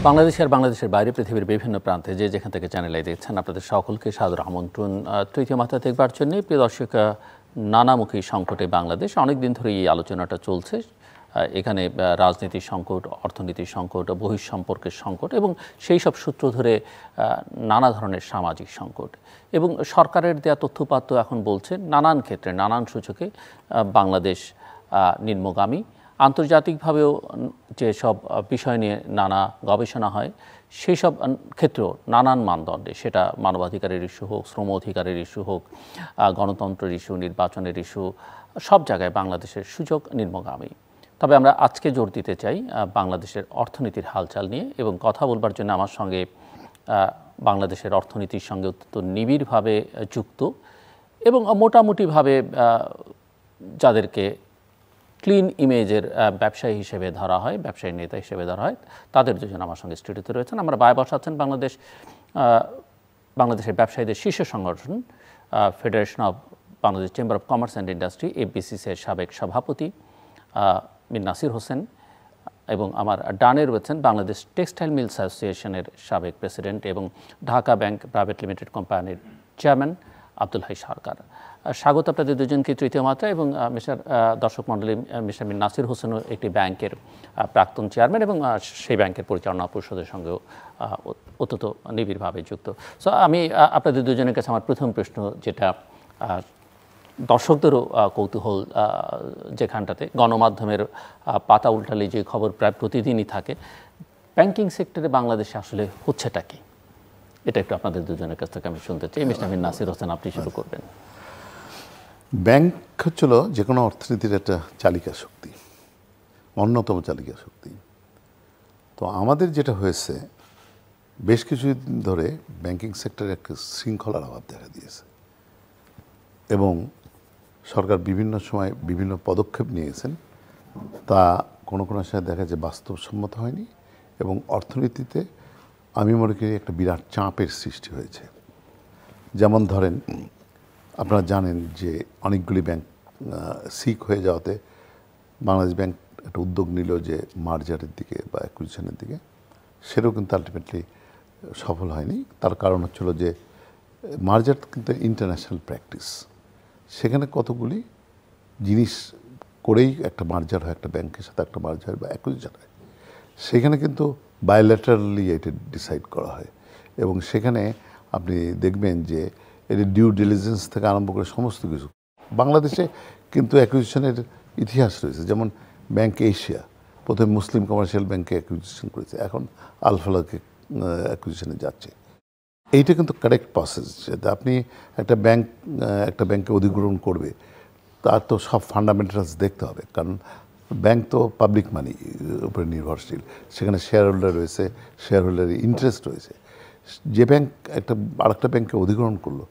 বাংলাদেশের বাইরে পৃথিবীর বিভিন্ন প্রান্তে যে যেখান থেকে চ্যানেলে দেখছেন আপনাদের সকলকে সাদর আমন্ত্রণ তৃতীয় মাত্রা দেখবার জন্য। প্রিয় দর্শক, নানামুখী সংকটে বাংলাদেশ অনেক দিন ধরে এই আলোচনাটা চলছে। এখানে রাজনীতির সংকট, অর্থনীতির সংকট, বহিঃসম্পর্কের সংকট এবং সেই সব সূত্র ধরে নানা ধরনের সামাজিক সংকট এবং সরকারের দেয়া তথ্যপাত্র এখন বলছে নানান ক্ষেত্রে নানান সূচকে বাংলাদেশ নিম্নগামী। আন্তর্জাতিকভাবেও যেসব বিষয় নিয়ে নানা গবেষণা হয় সেই সব ক্ষেত্রেও নানান মানদণ্ডে, সেটা মানবাধিকারের ইস্যু হোক, শ্রম অধিকারের ইস্যু হোক, গণতন্ত্রের ইস্যু, নির্বাচনের ইস্যু, সব জায়গায় বাংলাদেশের সূচক নিম্নগামী। তবে আমরা আজকে জোর দিতে চাই বাংলাদেশের অর্থনীতির হালচাল নিয়ে এবং কথা বলবার জন্য আমার সঙ্গে বাংলাদেশের অর্থনীতির সঙ্গে অত্যন্ত নিবিড়ভাবে যুক্ত এবং মোটামুটিভাবে যাদেরকে ক্লিন ইমেজের ব্যবসায়ী হিসেবে ধরা হয়, ব্যবসায়ী নেতা হিসেবে ধরা হয়, তাদের দুজন আমার সঙ্গে স্টুডিওতে রয়েছেন। আমরা বায়ে বসাচ্ছেন বাংলাদেশের ব্যবসায়ীদের শীর্ষ সংগঠন federation of Bangladesh chamber of commerce and industry এফবিসিসির সাবেক সভাপতি মীর নাসির হোসেন এবং আমার ডানে রয়েছেন বাংলাদেশ টেক্সটাইল মিলস অ্যাসোসিয়েশনের সাবেক প্রেসিডেন্ট এবং ঢাকা ব্যাংক প্রাইভেট লিমিটেড কোম্পানির চেয়ারম্যান আব্দুল হাই সরকার। স্বাগত আপনাদের দুজনকে তৃতীয় মাত্রা। এবং দর্শক মণ্ডলী, মিস্টার মীর নাসির হোসেনও একটি ব্যাংকের প্রাক্তন চেয়ারম্যান এবং সেই ব্যাংকের পরিচালনা পরিষদের সঙ্গেও অত্যন্ত নিবিড়ভাবে যুক্ত। সো আমি আপনাদের দুজনের কাছে আমার প্রথম প্রশ্ন, যেটা দর্শকদেরও কৌতূহল, যেখানটাতে গণমাধ্যমের পাতা উল্টালে যে খবর প্রায় প্রতিদিনই থাকে, ব্যাংকিং সেক্টরে বাংলাদেশে আসলে হচ্ছেটা কি, এটা একটু আপনাদের দুজনের কাছ থেকে আমি শুনতে চাই। মিস্টার মীর নাসির হোসেন, আপনি শুরু করবেন। ব্যাংক হচ্ছিল যে কোনো অর্থনীতির একটা চালিকা শক্তি, অন্যতম চালিকা শক্তি। তো আমাদের যেটা হয়েছে, বেশ কিছুদিন ধরে ব্যাংকিং সেক্টরে একটা শৃঙ্খলার অভাব দেখা দিয়েছে এবং সরকার বিভিন্ন সময় বিভিন্ন পদক্ষেপ নিয়েছেন, তা কোনো সময় দেখা যায় বাস্তবসম্মত হয়নি এবং অর্থনীতিতে আমি মনে করি একটা বিরাট চাপের সৃষ্টি হয়েছে। যেমন ধরেন, আপনারা জানেন যে অনেকগুলি ব্যাংক সিক হয়ে যাওয়াতে বাংলাদেশ ব্যাংক একটা উদ্যোগ নিল যে মার্জারের দিকে বা অ্যাকুইজিশনের দিকে, সেটাও কিন্তু আলটিমেটলি সফল হয়নি। তার কারণ হচ্ছিল যে মার্জার কিন্তু ইন্টারন্যাশনাল প্র্যাকটিস, সেখানে কতগুলি জিনিস করেই একটা মার্জার হয়, একটা ব্যাংকের সাথে একটা মার্জার বা অ্যাকুইজিশন হয়। সেখানে কিন্তু বায়োল্যাটারালি এটা ডিসাইড করা হয় এবং সেখানে আপনি দেখবেন যে এর ডিউ ডিলিজেন্স থেকে আরম্ভ করে সমস্ত কিছু। বাংলাদেশে কিন্তু অ্যাকুইজিশনের ইতিহাস রয়েছে, যেমন ব্যাংক এশিয়া প্রথমে মুসলিম কমার্শিয়াল ব্যাংকে অ্যাকুইজিশন করেছে, এখন আলফালাকে অ্যাকুইজিশনে যাচ্ছে। এইটা কিন্তু কারেক্ট প্রসেস। যাতে আপনি একটা ব্যাংকে অধিগ্রহণ করবে, তার তো সব ফান্ডামেন্টালস দেখতে হবে, কারণ ব্যাংক তো পাবলিক মানি উপরে নির্ভরশীল, সেখানে শেয়ার হোল্ডার রয়েছে, শেয়ার হোল্ডারের ইন্টারেস্ট রয়েছে। যে ব্যাংক আরেকটা ব্যাংকে অধিগ্রহণ করলো,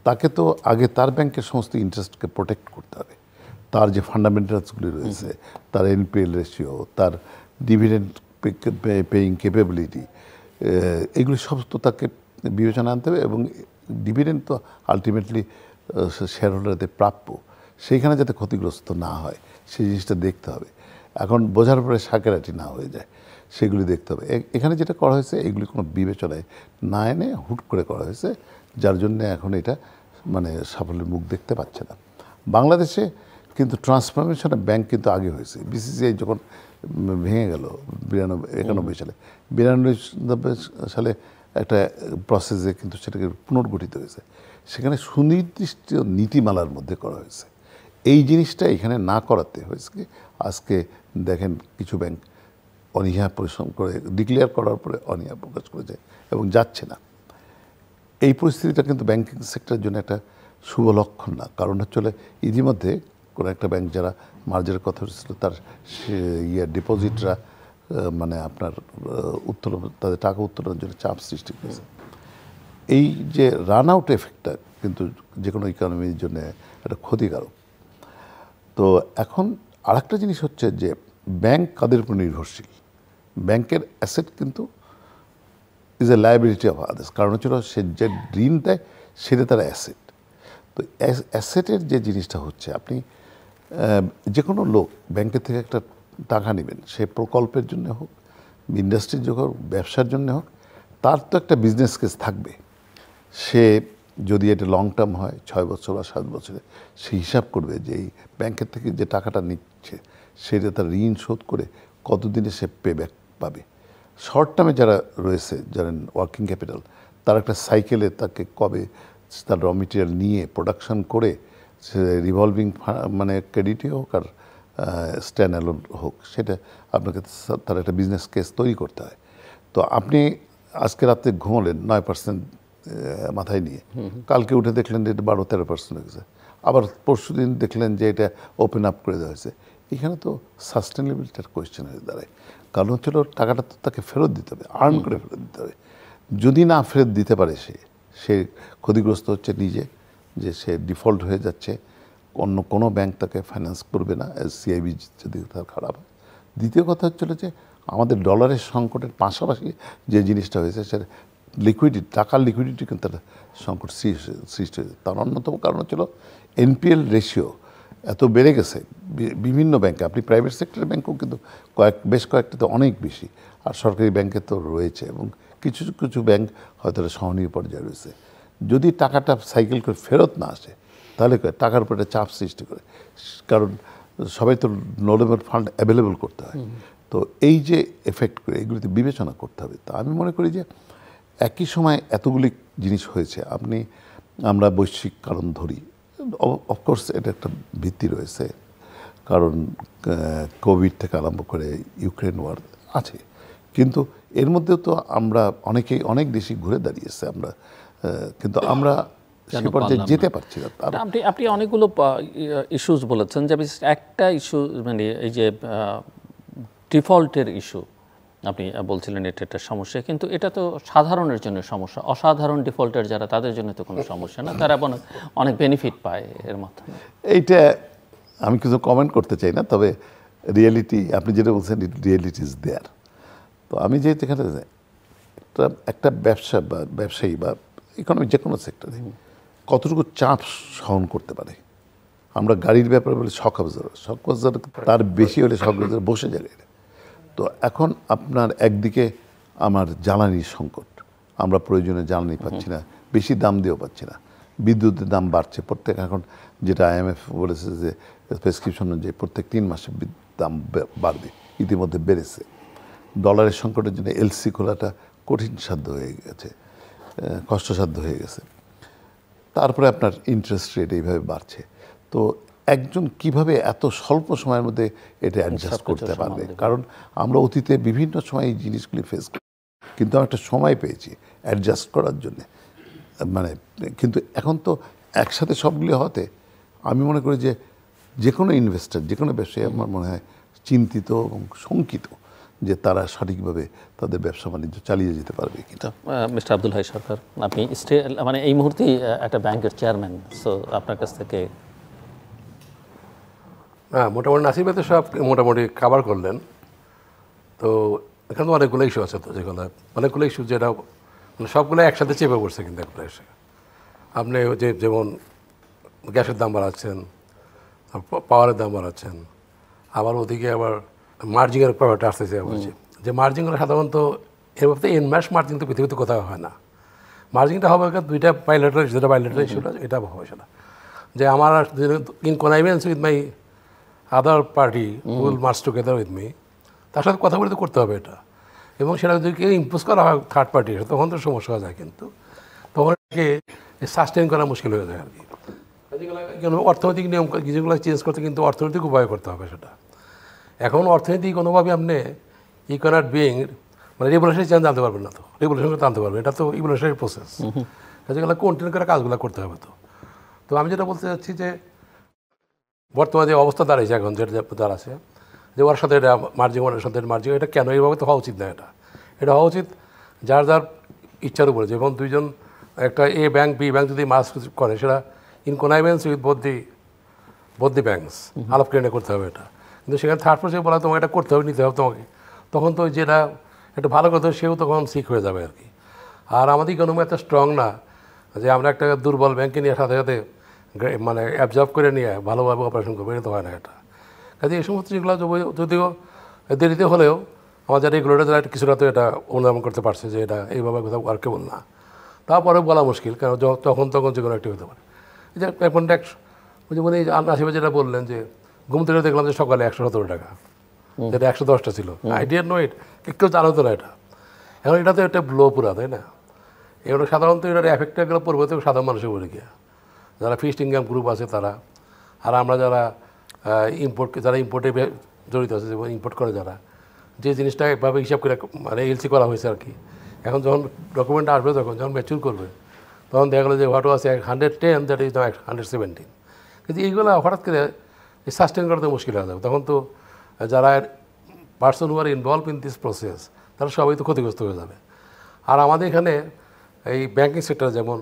তাকে তো আগে তার ব্যাংকের সমস্ত ইন্টারেস্টকে প্রোটেক্ট করতে হবে। তার যে ফান্ডামেন্টালসগুলি রয়েছে, তার এনপিএল রেশিও, তার ডিভিডেন্ড পেইং ক্যাপাবিলিটি, এগুলি সব তো তাকে বিবেচনা আনতে হবে এবং ডিভিডেন্ড তো আলটিমেটলি শেয়ার হোল্ডারদের প্রাপ্য, সেইখানে যাতে ক্ষতিগ্রস্ত না হয় সেই জিনিসটা দেখতে হবে। এখন বোঝার পরে সাকেরাটি না হয়ে যায়, সেগুলি দেখতে হবে। এখানে যেটা করা হয়েছে, এগুলি কোনো বিবেচনায় না এনে হুট করে করা হয়েছে, যার জন্য এখন এটা মানে সাফল্যের মুখ দেখতে পাচ্ছে না। বাংলাদেশে কিন্তু ট্রান্সফরমেশন অফ ব্যাংক কিন্তু আগে হয়েছে। বিসিসিআই যখন ভেঙে গেল 91 সালে, 92 সালে একটা প্রসেসে কিন্তু সেটাকে পুনর্গঠিত হয়েছে, সেখানে সুনির্দিষ্ট নীতিমালার মধ্যে করা হয়েছে। এই জিনিসটা এখানে না করাতে হয়েছে কি, আজকে দেখেন কিছু ব্যাংক অনীহা পরিশ্রম করে ডিক্লেয়ার করার পরে অনীহা প্রকাশ করেছে এবং যাচ্ছে না। এই পরিস্থিতিটা কিন্তু ব্যাংকিং সেক্টরের জন্য একটা শুভ লক্ষণ না। কারণ হচ্ছে ইতিমধ্যে কোনো একটা ব্যাংক যারা মার্জারের কথা হচ্ছিল, তার ডিপোজিটরা মানে আপনার তাদের টাকা উত্তোলনের জন্য চাপ সৃষ্টি করেছে। এই যে রান আউট এফেক্টটা কিন্তু যে কোনো ইকোনমির জন্য একটা ক্ষতিকারক। তো এখন আরেকটা জিনিস হচ্ছে যে ব্যাংক কাদের উপর নির্ভরশীল, ব্যাংকের অ্যাসেট কিন্তু is a liability of others. কারণ হচ্ছিল সে যে ঋণ দেয় সেটা তার অ্যাসেট। তো অ্যাসেটের যে জিনিসটা হচ্ছে, আপনি যে কোনো লোক ব্যাংকের থেকে একটা টাকা নেবেন, সে প্রকল্পের জন্য হোক ইন্ডাস্ট্রির যখন হোক, ব্যবসার জন্য হোক, তার তো একটা বিজনেস কেস থাকবে। সে যদি এটা লং টার্ম হয় 6 বছর বা 7 বছরে, সে হিসাব করবে যে এই ব্যাংকের থেকে যে টাকাটা নিচ্ছে সেটা তার ঋণ শোধ করে কতদিনে সে পে ব্যাক পাবে। শর্ট টার্মে যারা রয়েছে, যারা ওয়ার্কিং ক্যাপিটাল, তার একটা সাইকেলে তাকে কবে তার র মেটেরিয়াল নিয়ে প্রোডাকশন করে সে রিভলভিং মানে ক্রেডিটই হোক আর স্ট্যান্ড অ্যালোন হোক, সেটা আপনাকে তার একটা বিজনেস কেস তৈরি করতে হয়। তো আপনি আজকে রাতে ঘুমলেন 9% মাথায় নিয়ে, কালকে উঠে দেখলেন যে এটা 12-13% হয়ে গেছে, আবার পরশু দিন দেখলেন যে এটা ওপেন আপ করে দেওয়া হয়েছে। এখানে তো সাস্টেনেবিলিটির কোয়েশ্চেন হয়ে দাঁড়ায়। কারণ হচ্ছিল টাকাটা তো তাকে ফেরত দিতে হবে, আর্ন করে ফেরত দিতে হবে। যদি না ফেরত দিতে পারে সে ক্ষতিগ্রস্ত হচ্ছে নিজে, যে সে ডিফল্ট হয়ে যাচ্ছে, অন্য কোনো ব্যাংক তাকে ফাইন্যান্স করবে না, সিআইবি যদি তার খারাপ হয়। দ্বিতীয় কথা হচ্ছিল যে আমাদের ডলারের সংকটের পাশাপাশি যে জিনিসটা হয়েছে সেটা লিকুইডিটি, টাকার লিকুইডিটি কিন্তু একটা সংকট সৃষ্টি হয়েছে। তার অন্যতম কারণ হচ্ছিল এনপিএল রেশিও এত বেড়ে গেছে বিভিন্ন ব্যাংকে। আপনি প্রাইভেট সেক্টরের ব্যাংকও কিন্তু বেশ কয়েকটাতে অনেক বেশি, আর সরকারি ব্যাংকে তো রয়েছে, এবং কিছু কিছু ব্যাংক হয়তো সহনীয় পর্যায়ে রয়েছে। যদি টাকাটা সাইকেল করে ফেরত না আসে, তাহলে টাকার উপর একটা চাপ সৃষ্টি করে, কারণ সবাই তো নোলেবল ফান্ড অ্যাভেলেবল করতে হয়। তো এই যে এফেক্ট করে এগুলিতে বিবেচনা করতে হবে। তা আমি মনে করি যে একই সময় এতগুলি জিনিস হয়েছে, আমরা বৈশ্বিক কারণ ধরি, অফকোর্স এটা একটা ভিত্তি রয়েছে, কারণ কোভিড থেকে আরম্ভ করে ইউক্রেন ওয়ার আছে, কিন্তু এর মধ্যেও তো আমরা অনেকেই অনেক দেশই ঘুরে দাঁড়িয়েছে, আমরা কিন্তু আমরা সে পর্যায়ে যেতে পারছি না। আপনি অনেকগুলো ইস্যুস বলেছেন, যে একটা ইস্যু মানে এই যে ডিফল্টের ইস্যু আপনি বলছিলেন এটা একটা সমস্যা, কিন্তু এটা তো সাধারণের জন্য সমস্যা। অসাধারণ ডিফল্টার যারা, তাদের জন্য তো কোনো সমস্যা না, তারা অনেক বেনিফিট পায় এর মাধ্যমে। এইটা আমি কিছু কমেন্ট করতে চাই না, তবে রিয়েলিটি আপনি যেটা বলছেন, রিয়েলিটি ইজ দেয়ার। তো আমি যেহেতু এখানে একটা ব্যবসা বা ব্যবসায়ী বা ইকোনমিক যে কোনো সেক্টরে কতটুকু চাপ সহন করতে পারে। আমরা গাড়ির ব্যাপারে বলি শক অবজার্ভার, তার বেশি হলে শক অবজার্ভার বসে যায়। তো এখন আপনার একদিকে আমার জ্বালানির সংকট, আমরা প্রয়োজনে জ্বালানি পাচ্ছি না, বেশি দাম দিয়েও পাচ্ছি না, বিদ্যুতের দাম বাড়ছে প্রত্যেক, এখন যেটা আইএমএফ বলেছে যে প্রেসক্রিপশন অনুযায়ী প্রত্যেক 3 মাসে দাম বাড়বে, ইতিমধ্যে বেড়েছে। ডলারের সংকটের জন্য এলসি খোলাটা কঠিন সাধ্য হয়ে গেছে, কষ্টসাধ্য হয়ে গেছে। তারপরে আপনার ইন্টারেস্ট রেট এইভাবে বাড়ছে। তো একজন কিভাবে এত স্বল্প সময়ের মধ্যে এটা অ্যাডজাস্ট করতে পারবে? কারণ আমরা অতীতে বিভিন্ন সময় এই জিনিসগুলি ফেস করি, কিন্তু আমি একটা সময় পেয়েছি অ্যাডজাস্ট করার জন্যে। মানে কিন্তু এখন তো একসাথে সবগুলি হতে আমি মনে করি যে কোনো ইনভেস্টর, যে কোনো ব্যবসায়ী আমার মনে হয় চিন্তিত এবং শঙ্কিত যে তারা সঠিকভাবে তাদের ব্যবসা বাণিজ্য চালিয়ে যেতে পারবে কিনা। মিস্টার আব্দুল হাই সরকার, আপনি মানে এই মুহূর্তেই একটা ব্যাংকের চেয়ারম্যান, সো আপনার কাছ থেকে। হ্যাঁ, মোটামুটি নাসির ভাই তো সব মোটামুটি কাভার করলেন। তো এখানে তো অনেকগুলো ইস্যু আছে, তো যেগুলো অনেকগুলো ইস্যু যেটা মানে সবগুলো একসাথে চেপে পড়ছে, কিন্তু একটা এসে আপনি যেমন গ্যাসের দাম বাড়াচ্ছেন, পাওয়ারের দাম বাড়াচ্ছেন, আবার ওদিকে আবার মার্জিনের ব্যাপারটা আসতেছে। বলছি যে মার্জিনগুলো সাধারণত এর মধ্যে এনম্যাশ মার্জিন তো পৃথিবীতে কোথাও হয় না। মার্জিনটা হবে দুইটা বাইলেটারাল, যেটা বাইলেটারাল ইস্যুটা এটা হবে সেটা যে আমার in connivance with my other party will March together with me, তার সাথে কথা বলতে করতে হবে এটা। এবং সেটা যদি কেউ ইম্পোজ করা হয় থার্ড পার্টি, তখন তো সমস্যা হয়ে যায়, কিন্তু তখন এটাকে সাস্টেন করা মুশকিল হয়ে যায় আর কি। অর্থনৈতিক নিয়ম যেগুলো চেঞ্জ করতে, কিন্তু অর্থনৈতিক উপায় করতে হবে সেটা। এখন অর্থনীতি কোনোভাবে আপনি ই ক্যানট বিং মানে রেগুলেশন চেঞ্জ আনতে পারবেন না, তো রেগুলেশন করতে আনতে পারবেন, এটা তো ইভলিউশনারি প্রসেস। যেগুলো কন্টিনিউ করে কাজগুলো করতে হবে। তো আমি যেটা বলতে চাচ্ছি যে বর্তমানে যে অবস্থা দাঁড়িয়েছে এখন, যেটা দাঁড়াচ্ছে যে ওর সাথে এটা মার্জিন, ওর সাথে মার্জিন, এটা কেন এইভাবে তো হওয়া উচিত না। এটা হওয়া উচিত যার যার ইচ্ছার উপরে। যেমন দুইজন, একটা এ ব্যাংক বি ব্যাংক যদি মার্জ করে, সেটা in connivance with both the banks আলাপ কেনে করতে হবে এটা। কিন্তু সেখানে থার্ড পার্সন বলা তোমাকে এটা করতে হবে, নিতে হবে তোমাকে, তখন তো যেটা একটু ভালো করতে হবে সেও তখন সিক হয়ে যাবে আর কি। আর আমাদের ইকোনমি এত স্ট্রং না যে আমরা একটা দুর্বল ব্যাংকে নিয়ে সাথে সাথে মানে অ্যাবজর্ব করে নিয়ে ভালোভাবে অপারেশন করবো, এটা তো হয় না এটা। কাজে এই সমস্ত যেগুলো যদিও দেরিতে হলেও আমাদের রেগুলেটর যারা কিছুটা তো এটা অনুধাবন করতে পারছে যে এটা এইভাবে কোথাও ওয়ার্কেবল না, তারপরে বলা মুশকিল, কারণ তখন যে কোনো একটা হতে পারে। এই যে এখন ট্যাক্স উনি নাসিমা যেটা বললেন যে ঘুম থেকে দেখলাম যে সকালে 117 টাকা, যেটা 110টা ছিল, আইডিয়া নো ইট, কেউ জানো তো না এটা। এখন এটা তো একটা ব্লো পুরা, তাই না? এগুলো সাধারণত এটার এফেক্টটা গেলে পড়বে তো সাধারণ মানুষের উপরে গিয়া, যারা ফিক্সড ইনকাম গ্রুপ আছে তারা, আর আমরা যারা ইম্পোর্টে জড়িত আছে, যেমন ইম্পোর্ট করে যারা, যে জিনিসটা এভাবে হিসাব করে মানে এলসি করা হয়েছে আর কি। এখন যখন ডকুমেন্ট আসবে, যখন ম্যাচিউর করবে, তখন দেখা গেলো যে হোয়াট আছে 110, দ্যাট ইজ 117। কিন্তু এইগুলো হঠাৎ করে সাস্টেন করা তো মুশকিল হয়ে যাবে। তখন তো যারা person who are involve in this process তারা সবাই তো ক্ষতিগ্রস্ত হয়ে যাবে। আর আমাদের এখানে এই ব্যাঙ্কিং সেক্টর যেমন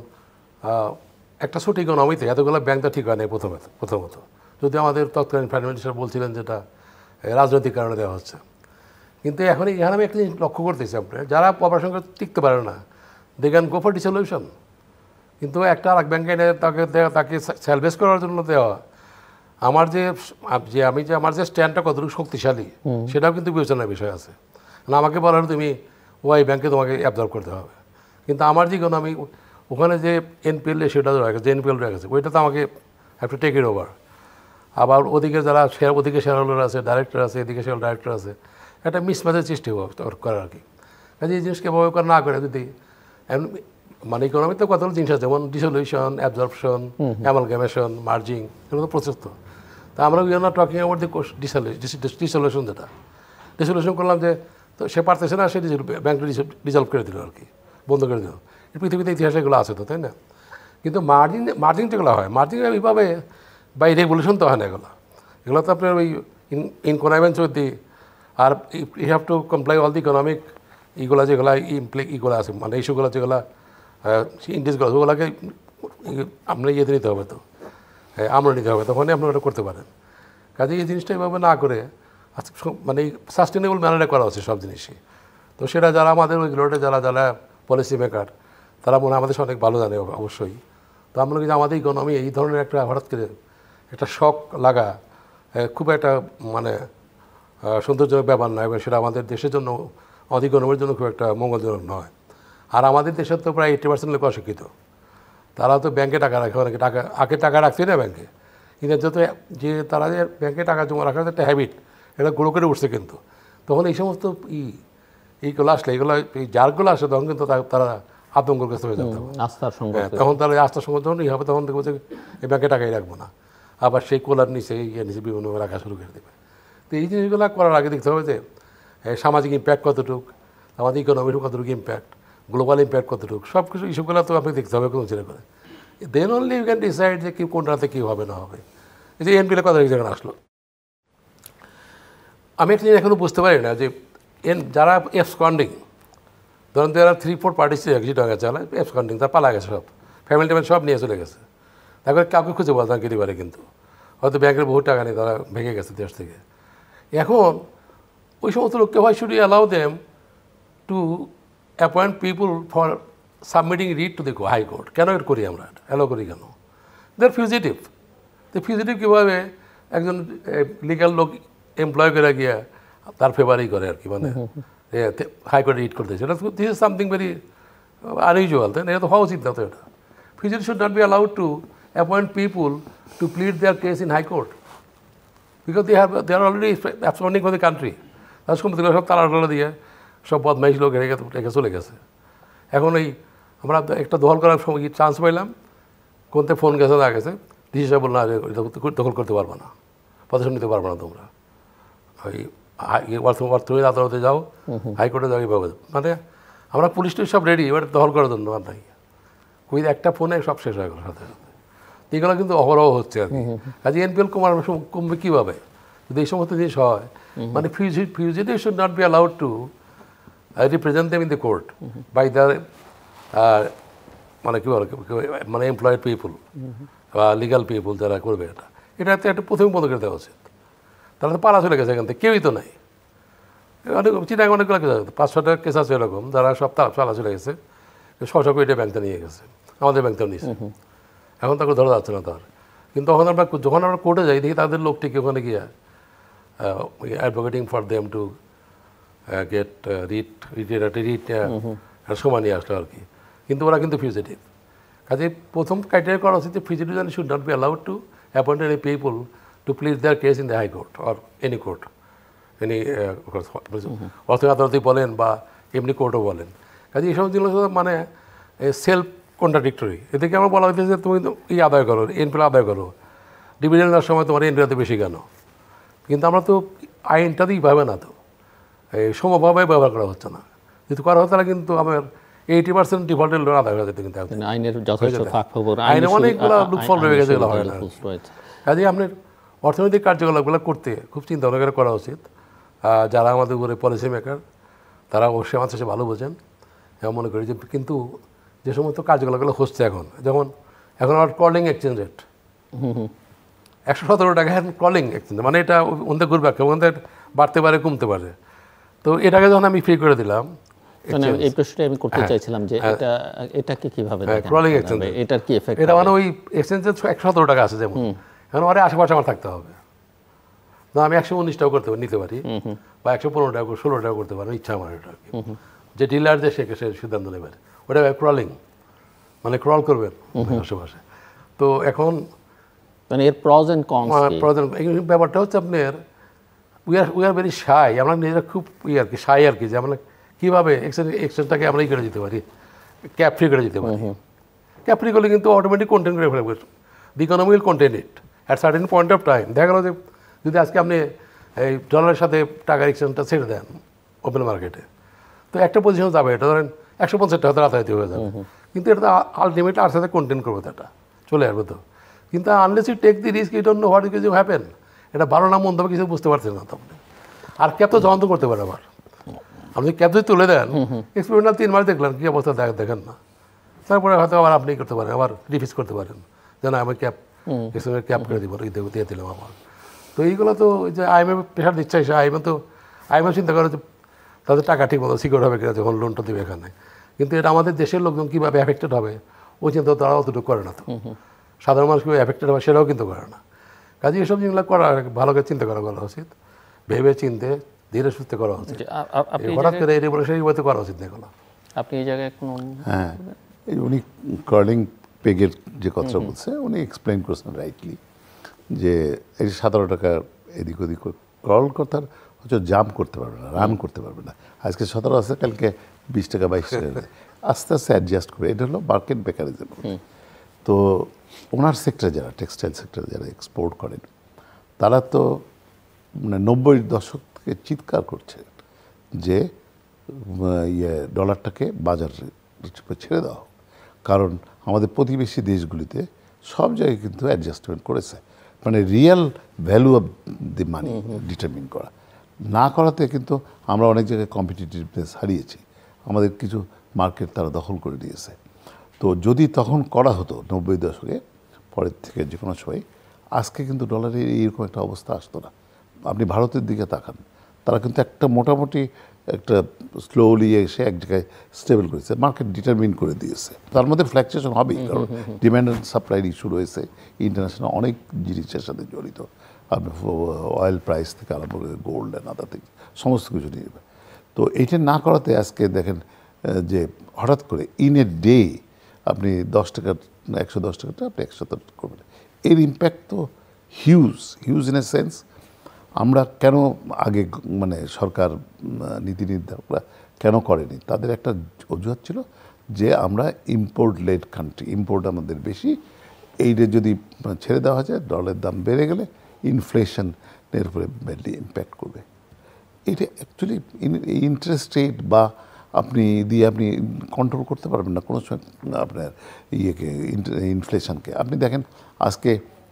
একটা ছোট ইকোনমিতে এতগুলো ব্যাংক তো ঠিক হয় না প্রথমত, যদি আমাদের তৎকালীন ফাইন্যান্স মিনিস্টার বলছিলেন যেটা রাজনৈতিক কারণে দেওয়া হচ্ছে। কিন্তু এখন এখানে আমি একটা জিনিস লক্ষ্য করতেছি, আপনার যারা অপারেশন করে টিকতে পারে না, they can go for dissolution. কিন্তু একটা আর এক ব্যাংকে এনে তাকে স্যালভেজ করার জন্য দেওয়া, আমার আমার যে স্ট্যান্ডটা কতটুকু শক্তিশালী সেটাও কিন্তু বিবেচনার বিষয় আছে। না আমাকে বলা হলো তুমি ওই ব্যাংকে তোমাকে অ্যাবজর্ব করতে হবে, কিন্তু আমার যে আমি ওখানে যে এনপিএল সেটা যে এনপিএল রেখেছে ওইটা তো আমাকে have to take it over. আবার ওদিকে যারা ওদিকে শেয়ার হোল্ডার আছে, ডাইরেক্টর আছে, এদিকে শেয়ার ডাইরেক্টর আছে, একটা মিসম্যাচের সৃষ্টি করার আর কি। কাজে এই জিনিসকে ব্যবহার না করে যদি মানে ইকোনমিতে কতগুলো জিনিস আছে, যেমন ডিসলিউশন, অ্যাবজর্পশন, অ্যামালগামেশন, মার্জিং, এগুলো তো প্রচুর। তা আমরা we are not talking about the dissolution, যেটা ডিসলিউশন করলাম যে তো সে পারতেছে না, সে ব্যাংকটা ডিজলভ করে দিল আর কি, বন্ধ করে দিল। পৃথিবীতে ইতিহাসে এগুলো আছে তো, তাই না? কিন্তু মার্জিন যেগুলো হয়, মার্জিন এইভাবে বাই রেগুলেশন তো হয় না, এগুলো তো আপনার ওই in connivance with the, are you have to comply all the economic যেগুলো ইগুলো আছে, মানে ইস্যুগুলো যেগুলো ইন্ডিসগুলো ওগুলোকে আপনার ইয়েতে নিতে হবে, তো আমরা নিতে হবে, তখনই আপনি ওটা করতে পারেন। কাজে এই জিনিসটা এইভাবে না করে মানে সাস্টেনেবল ম্যানারে করা হচ্ছে সব জিনিসই। তো সেটা যারা আমাদের ওইগুলোতে যারা পলিসি মেকার, তারা মনে হয় আমাদের অনেক ভালো জানে অবশ্যই। তো আমরা কিন্তু আমাদের ইকোনমি এই ধরনের একটা হঠাৎ করে একটা শক লাগা খুব একটা মানে সৌন্দর্যজনক ব্যাপার নয়, এবং সেটা আমাদের দেশের জন্য, আমাদের ইকোনমির জন্য খুব একটা মঙ্গলজনক নয়। আর আমাদের দেশের তো প্রায় 80% লোক অশিক্ষিত, তারা তো ব্যাংকে টাকা রাখে, অনেকে টাকা রাখছে না ব্যাংকে, কিন্তু যত যে তারা যে ব্যাংকে টাকা জমা রাখার একটা হ্যাবিট, এটা গুঁড়ো করে উঠছে। কিন্তু তখন এই সমস্ত এইগুলো আসলে, এই জারগুলো আসে, তখন কিন্তু তারা আতঙ্কগ্রস্ত হয়ে যেতে হবে। তখন তারা আস্থার সঙ্গে যখন হবে, তখন দেখবো যে এই ব্যাংকে টাকাই রাখবো না, আবার সেই কোলার নিচে বিভিন্নভাবে রাখা শুরু করে দেবে। তো এই জিনিসগুলো করার আগে দেখতে হবে যে সামাজিক ইম্প্যাক্ট কতটুকু, আমাদের ইকোনমির কতটুকু ইম্প্যাক্ট, গ্লোবাল ইম্প্যাক্ট কতটুকু, সব কিছু ইস্যুগুলো তো আপনি দেখতে হবে কনসিডার করে। Then only you can decide যে কোনটাতে কী হবে না হবে। এই যে এনপিএল কথা যেখানে আসলো, আমি একটা জিনিস এখনও বুঝতে পারি না যে যারা এফসকন্ডিং, ধরেন যারা 3-4 পার্টি যেটা গেছে এফসকন্ডিং, তার পালা গেছে, সব ফ্যামিলি ট্যামিলি সব নিয়ে চলে গেছে, তারপরে কাউকে খুঁজে বলতাম কিনতে পারে, কিন্তু হয়তো ব্যাংকের বহু টাকা নেই, তারা ভেঙে গেছে দেশ থেকে। এখন ওই সমস্ত লোককে হয় should you allow them to appoint people for submitting writ to the high court? কেন এটা করি আমরা, অ্যালাউ করি কেন? দে আর ফিউজিটিভ। তো ফিউজিটিভ কীভাবে একজন লিগাল লোক এমপ্লয় করে গিয়া তার ফেভারেই করে আর কি, মানে হাইকোর্টে রিট করতেছে, এটা this is something very unusual, তাই না? এটা তো হওয়া উচিত না তো। এটা fugitive should not be allowed to appoint people to plead their case in high court, because they are already absconding for the country. তার সঙ্গে সব তালা দিয়ে সব বদমাইশ লোক রেখে চলে গেছে। এখন এই আমরা একটা দখল করার সময় চান্স পাইলাম, কোনতে ফোন গেছে না গেছে, ডিসি সাহেব বলল না, দখল করতে পারবো না, পজিশন নিতে পারবো না তোমরা, ওই অর্থনীতি আদালতে যাও, হাইকোর্টে যাও, এইভাবে। মানে আমরা পুলিশ টুলিশ সব রেডি এবার দখল করার জন্য, আর নাই, ওই একটা ফোনে সব শেষ হয়ে গেল সাথে সাথে। এগুলো কিন্তু অহরহ হচ্ছে আর কি। কাজে এনপিএল কমবে কীভাবে যদি এই সমস্ত জিনিস হয়? মানে fugitive should not be allowed to represent them in the court by the মানে কী বলে, মানে এমপ্লয়েড পিপুল বা লিগাল পিপুল যারা করবে এটাতে একটা প্রথমে বন্ধ করে দেওয়া উচিত। তাহলে তো পালা চলে গেছে এখান থেকে, কেউই তো নাই। অনেক চিটাং অনেকগুলো কেস আছে, 5-6টা কেস আছে এরকম, যারা সব পালা চলে গেছে, 600 কোটি ব্যাংকটা নিয়ে গেছে, আমাদের ব্যাংকটাও নিয়েছে। এখন তাকে ধরা যাচ্ছে না তার। কিন্তু যখন আমরা কোর্টে যাই দেখি তাদের লোকটিকে ওখানে গিয়া advocating for them to get writ সময় নিয়ে আসলো আর কি, কিন্তু ওরা কিন্তু ফিউজিটিভ। কাজে প্রথম ক্রাইটেরিয়া করা উচিত যে fugitive should not be allowed to appoint any people to plead their case in the high court or any court, any অর্থ আদালতে বলেন বা এমনি কোর্টও বলেন। কাজে এই সমস্ত জিনিস মানে সেলফ কন্ট্রাডিক্টরি। এদিকে আমার বলা হয়েছে যে তুমি আদায় করো, এনপিএল আদায় করো, ডিভিডেন্ড নেওয়ার সময় তোমার এনপিএলতে বেশি কেন? কিন্তু আমরা তো আইনটা দিই ভাবে না, তো এই সমভাবে ব্যবহার করা হচ্ছে না। যদি করা হতো তাহলে কিন্তু আমার 80% ডিফল্টের লোন আদায় হয়ে যেত। কিন্তু আইনের যথেষ্ট ফাঁকফোকর, আইনে অনেকগুলো লুপফল রয়ে গেছে, এগুলো হয় না। কাজেই আপনার অর্থনৈতিক কার্যকলাপগুলো করতে খুব চিন্তা ভাবনা করে করা উচিত। যারা আমাদের উপরে পলিসি মেকার তারা অবশ্যই আমার সাথে ভালো বোঝেন এবং মনে করি যে, কিন্তু যে সমস্ত কার্যকলাপগুলো হচ্ছে এখন, যেমন এখন আমার কলিং এক্সচেঞ্জ রেট 117 টাকা কলিং এক্সচেঞ্জ, মানে এটা ওদের ঘুরবে, ওদের বাড়তে পারে কমতে পারে। তো এটাকে যখন আমি ফ্রি করে দিলাম, এই প্রশ্নটা আমি করতে চাইছিলাম যে এটাকে কিভাবে কলিং এক্সচেঞ্জ এটার কি এফেক্ট? এটা মানে ওই এক্সচেঞ্জের 117 টাকা আছে যেমন, এখন ওর আশেপাশে আমার থাকতে হবে না। আমি 119 টাকা করতে নিতে পারি বা 115 টাকা 16 টাকা করতে পারি, ইচ্ছা আমার। এটা যে ডিলার যে সে সিদ্ধান্ত নেবে, ওটা ক্রলিং, মানে ক্রল করবেন আশেপাশে। তো এখন মানে এর প্রজ এন্ড কনস, ব্যাপারটা হচ্ছে আপনার উই আর ভেরি শাই। আমরা নিজেরা খুব আর কি শাই আর কি, যে আমরা কীভাবে এক্সচেঞ্জটাকে আমরা করে দিতে পারি, ক্যাপ ফ্রি করে দিতে পারি। ক্যাপ ফ্রি করলে কিন্তু অটোমেটিক কন্টেন্ট করে ফেলবে, the economy will contain it at certain point of time. দেখা গেল যে যদি আজকে আপনি এই ডলারের সাথে টাকার এক্সচেঞ্জটা ছেড়ে দেন ওপেন মার্কেটে, তো একটা পজিশন যাবে, এটা ধরেন 150 টাকা রাতারাতি হয়ে যাবে, কিন্তু এটা আলটিমেটলি আর সাথে কন্টেন্ট করবে, এটা চলে আসবে। তো কিন্তু unless you take the risk, you don't know what is happen. এটা ভালো না মন্দ কিছু বুঝতে পারছেন না তো আপনি। আর ক্যাপ তো জয়ন্ত করতে পারে আবার, আপনি ক্যাপ যদি তুলে দেন, এক্সপেরিমেন্টাল 3 মাস দেখলেন কী অবস্থা দেখেন না, তারপরে হয়তো আবার আপনি করতে পারেন, আবার রিফিউজ করতে পারেন যে না আমি ক্যাপ করে দিব, দিয়ে দিলাম আমার। তো এইগুলো তো যে আইএমএফ প্রেশার দিচ্ছে, আইএমএফ চিন্তা করে যে তাদের টাকা ঠিক মতো সিকিউর হবে কিনা যখন লোনটা দেবে এখানে। কিন্তু এটা আমাদের দেশের লোকজন কীভাবে এফেক্টেড হবে ওই চিন্তা তারা অতটুকু করে না। তো সাধারণ মানুষ কীভাবে এফেক্টেড হবে সেটাও কিন্তু করে না। কাজে এসব জিনিসগুলো করা ভালো করে চিন্তা করা উচিত, ভেবে চিনতে ধীরে সুস্থে করা উচিত। হঠাৎ করে এই বলে সেই বইতে করা উচিত না এগুলো। আপনি এই জায়গায় কোনো এই উনি কার্লিং পেগের যে কথা বলছে উনি এক্সপ্লেন করেছেন রাইটলি, যে এই 17 টাকা এদিক ওদিক ক্রল করতার হচ্ছে জাম্প করতে পারবে না, রান করতে পারবে না। আজকে 17 আছে, কালকে 20 টাকা 22 টাকা, আস্তে আস্তে অ্যাডজাস্ট করে। এটা হলো মার্কেট মেকানিজম। তো ওনার সেক্টরে যারা টেক্সটাইল সেক্টরে যারা এক্সপোর্ট করেন তারা তো মানে 90 দশক থেকে চিৎকার করছে যে ডলারটাকে বাজার ছেড়ে দাও, কারণ আমাদের প্রতিবেশী দেশগুলিতে সব জায়গায় কিন্তু অ্যাডজাস্টমেন্ট করেছে, মানে real value of the money determine করা না করাতে কিন্তু আমরা অনেক জায়গায় কম্পিটিটিভনেস হারিয়েছি, আমাদের কিছু মার্কেট তারা দখল করে নিয়েছে। তো যদি তখন করা হতো 90 দশকে পরের থেকে যে কোনো সময়, আজকে কিন্তু ডলারের এইরকম একটা অবস্থা আসতো না। আপনি ভারতের দিকে তাকান, তারা কিন্তু একটা মোটামুটি একটা স্লোলি এসে এক জায়গায় স্টেবল করেছে, মার্কেট ডিটারমিন করে দিয়েছে। তার মধ্যে ফ্ল্যাকচুয়েশন হবেই, কারণ ডিম্যান্ড অ্যান্ড সাপ্লাইয়ের ইস্যু রয়েছে, ইন্টারন্যাশনাল অনেক জিনিসের সাথে জড়িত। আপনি অয়েল প্রাইস থেকে আরম্ভ করে গোল্ড অ্যান্ড আদার থেকে সমস্ত কিছু নিয়ে যাবে। তো এইটা না করাতে আজকে দেখেন যে হঠাৎ করে ইন এ ডে আপনি 10 টাকা 110 টাকাটা আপনি 100 করবেন, এর ইম্প্যাক্ট তো হিউজ ইন এ সেন্স। আমরা কেন আগে মানে সরকার নীতি নির্ধারকরা কেন করেনি, তাদের একটা অজুহাত ছিল যে আমরা ইম্পোর্ট লেড কান্ট্রি, ইম্পোর্ট আমাদের বেশি, এইটা যদি ছেড়ে দেওয়া যায় ডলারের দাম বেড়ে গেলে ইনফ্লেশনের উপরে ব্যাডলি ইম্প্যাক্ট করবে। এটা অ্যাকচুয়ালি ইন্টারেস্ট রেট বা আপনি কন্ট্রোল করতে পারবেন না কোনো সময় আপনার ইনফ্লেশনকে। আপনি দেখেন আজকে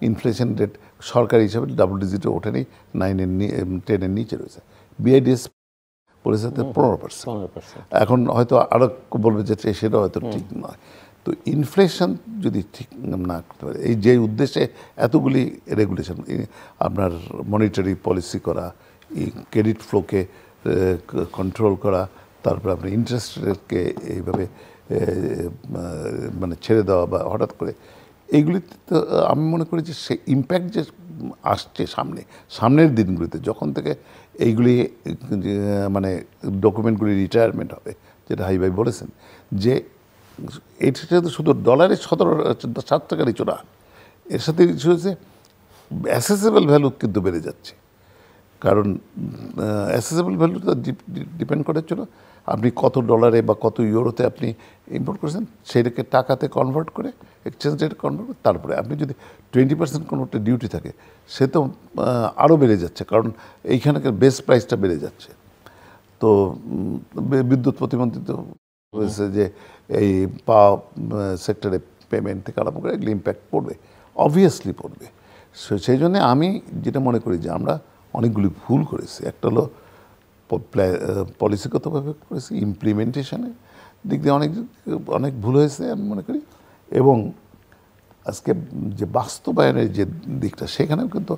ইনফ্লেশন রেট সরকারি হিসাবে ডাবল ডিজিটে ওঠেনি, 9-10-এর নিচে রয়েছে। বিআইডিএস বলেছে 15%। এখন হয়তো আরও বলবে যে সেটা হয়তো ঠিক নয়। তো ইনফ্লেশন যদি ঠিক না করতে পারে, এই যে উদ্দেশ্যে এতগুলি রেগুলেশন, আপনার মনিটারি পলিসি করা, এই ক্রেডিট ফ্লোকে কন্ট্রোল করা, তারপরে আপনার ইন্টারেস্ট রেটকে এইভাবে মানে ছেড়ে দেওয়া বা হঠাৎ করে, এইগুলিতে তো আমি মনে করি যে সে ইম্প্যাক্ট যে আসছে সামনের দিনগুলিতে, যখন থেকে এইগুলি মানে ডকুমেন্টগুলি রিটায়ারমেন্ট হবে, যেটা হাই ভাই বলেছেন, যে এটা তো শুধু ডলারের 7 টাকারই চোরা, এর সাথে কিছু হচ্ছে অ্যাসেসেবল ভ্যালু কিন্তু বেড়ে যাচ্ছে। কারণ অ্যাসেসেবল ভ্যালুটা ডিপেন্ড করে ছিল আপনি কত ডলারে বা কত ইউরোতে আপনি ইম্পোর্ট করেছেন, সেইটাকে টাকাতে কনভার্ট করে এক্সচেঞ্জ রেটে কনভার্ট করে তারপরে আপনি যদি 20% কোনো একটা ডিউটি থাকে, সে তো আরও বেড়ে যাচ্ছে, কারণ এইখানকার বেস প্রাইসটা বেড়ে যাচ্ছে। তো বিদ্যুৎ প্রতিমন্ত্রী তো হয়েছে যে এই পাওয়ার সেক্টরে পেমেন্ট থেকে আরম্ভ করে এগুলি ইম্প্যাক্ট পড়বে, অবভিয়াসলি পড়বে। সেই জন্যে আমি যেটা মনে করি যে আমরা অনেকগুলি ভুল করেছি। একটা হলো পলিসিগতভাবে করেছি, ইমপ্লিমেন্টেশনের দিক দিয়ে অনেক ভুল হয়েছে আমি মনে করি, এবং আজকে যে বাস্তবায়নের যে দিকটা সেখানেও কিন্তু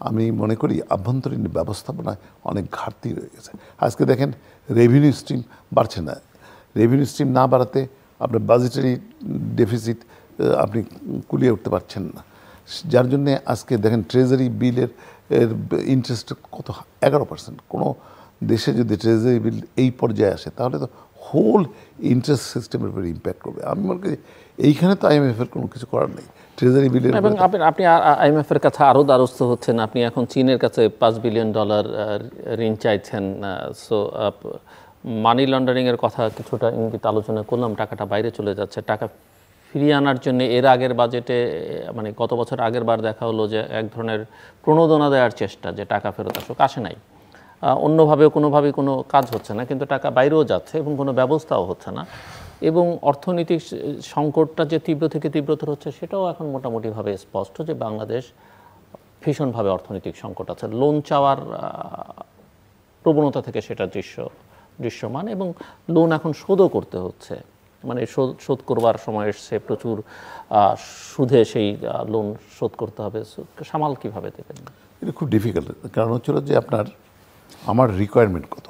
আমি মনে করি আভ্যন্তরীণ ব্যবস্থাপনায় অনেক ঘাটতি রয়ে গেছে। আজকে দেখেন রেভিনিউ স্ট্রিম বাড়ছে না, রেভিনিউ স্ট্রিম না বাড়াতে আপনার বাজেটারি ডেফিসিট আপনি কুলিয়ে উঠতে পারছেন না, যার জন্যে আজকে দেখেন ট্রেজারি বিলের ইন্টারেস্ট কত 11%। কোনো দেশে যদি ট্রেজারি বিল এই পর্যায়ে আসে তাহলে তো হোল ইন্টারেস্ট সিস্টেমের উপরে ইম্প্যাক্ট করবে। আমি মনে করি এইখানে তো আইএমএফের কোনো কিছু করার নেই, ট্রেজারি বিলের। এবং আপনি আইএমএফের কাছে আরও দ্বারস্থ হচ্ছেন, আপনি এখন চীনের কাছে $5 বিলিয়ন ঋণ চাইছেন। সো মানি লন্ডারিংয়ের কথা কিছুটা ইঙ্গিত আলোচনা করলাম, টাকাটা বাইরে চলে যাচ্ছে। টাকা ফিরিয়ে আনার জন্য এর আগের বাজেটে, মানে গত বছর আগের বার দেখা হলো যে এক ধরনের প্রণোদনা দেওয়ার চেষ্টা, যে টাকা ফেরত আসে নাই, অন্যভাবেও কোনোভাবেই কোনো কাজ হচ্ছে না, কিন্তু টাকা বাইরেও যাচ্ছে এবং কোনো ব্যবস্থাও হচ্ছে না। এবং অর্থনৈতিক সংকটটা যে তীব্র থেকে তীব্রতর হচ্ছে সেটাও এখন মোটামুটিভাবে স্পষ্ট যে বাংলাদেশ ভীষণভাবে অর্থনৈতিক সংকট আছে। লোন চাওয়ার প্রবণতা থেকে সেটা দৃশ্যমান, এবং লোন এখন শোধও করতে হচ্ছে, মানে শোধ করবার সময় এসছে, প্রচুর সুদে সেই লোন শোধ করতে হবে। সামাল কীভাবে দেবেন? এটা খুব ডিফিকাল্ট, কারণ হচ্ছিল যে আমার রিকোয়ারমেন্ট কত,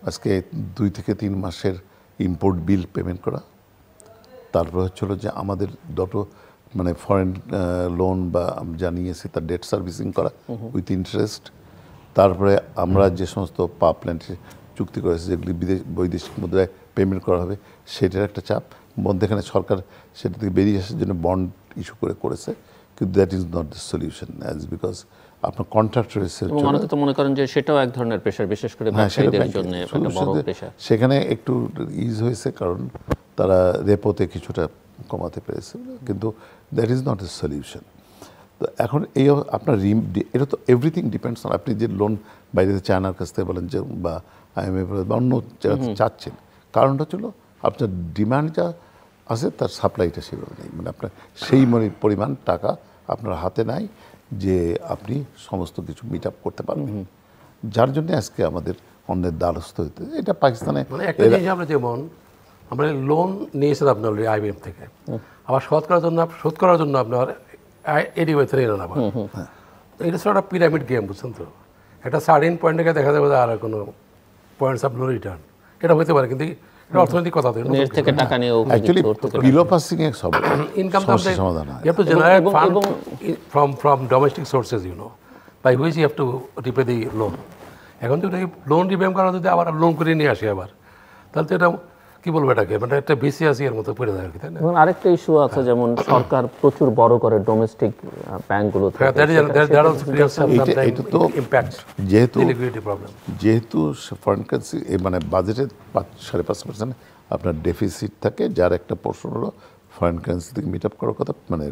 আজকে 2 থেকে 3 মাসের ইম্পোর্ট বিল পেমেন্ট করা, তারপর হচ্ছিল যে আমাদের মানে ফরেন লোন বা জানিয়েছি তার ডেট সার্ভিসিং করা উইথ ইন্টারেস্ট, তারপরে আমরা যে সমস্ত পাওয়ার প্ল্যান্টের চুক্তি করেছি যেগুলি বৈদেশিক মুদ্রায় পেমেন্ট করা হবে সেটার একটা চাপ, মধ্যেখানে সরকার সেটা থেকে বেরিয়ে আসার জন্য বন্ড ইস্যু করেছে, কিন্তু that is not the solution, as because আপনার কন্ট্রাক্ট রয়েছে। অনেকে তো মনে করেন যে সেটাও এক ধরনের প্রেশার, বিশেষ করে ব্যবসায়ীদের জন্য একটা বড় প্রেশার। সেখানে একটু ইজ হয়েছে কারণ তারা রেপোতে কিছুটা কমাতে পেরেছে, কিন্তু that is not a solution. তো এখন এই আপনার এটা তো এভরিথিং ডিপেন্ডস অন আপনি যে লোন বাইরে চায়নার কাছ থেকে বলেন যে বা আইএমএফ বা অন্য চাচ্ছেন, কারণটা ছিল আপনার ডিমান্ড যা আছে তার সাপ্লাইটা সেভাবে নেই, মানে আপনার সেই পরিমাণ টাকা আপনার হাতে নাই যে আপনি সমস্ত কিছু মিট আপ করতে পারবেন, যার জন্য আজকে আমাদের অন্যের দ্বারস্থ হইতে। এটা পাকিস্তানে মানে একটা জিনিস আমরা যেমন আমরা লোন নিয়েছেন আপনার আইএমএফ থেকে, আবার শোধ করার জন্য আপনার এডি ওয়েতে নিলেন আবার। এটা একটা পিরামিড গেম, বুঝছেন তো? একটা সার্টিন পয়েন্ট থেকে দেখা যাবে আর কোনো পয়েন্টস অফ নো রিটার্ন, এটা হতে পারে, কিন্তু এটা অর্থনৈতিক কথা তো থেকে টাকা নিয়ে অ্যাকচুয়ালি বিলো পাসিং এর সব ইনকাম সমাধান হয়। You have to generate fund from domestic sources, by which you have to repay the loan. এখন যদি লোন রিপেম করা যদি আবার লোন করে নিয়ে আসি আবার, তাহলে তো এটা কি বলবো, এটাকে মানে একটা বিসিএস এর মতো পড়ে যায় আর কি, তাই না? এবং আরেকটা ইস্যু আছে, যেমন সরকার প্রচুর বড় করে ডোমেস্টিক ব্যাংকগুলো থেকে, যেহেতু ফরেন কারেন্সি মানে বাজেটের 5.5% আপনার ডেফিসিট থাকে, যার একটা পোর্শন হলো ফরেন কারেন্সি থেকে মিট আপ করার কথা, মানে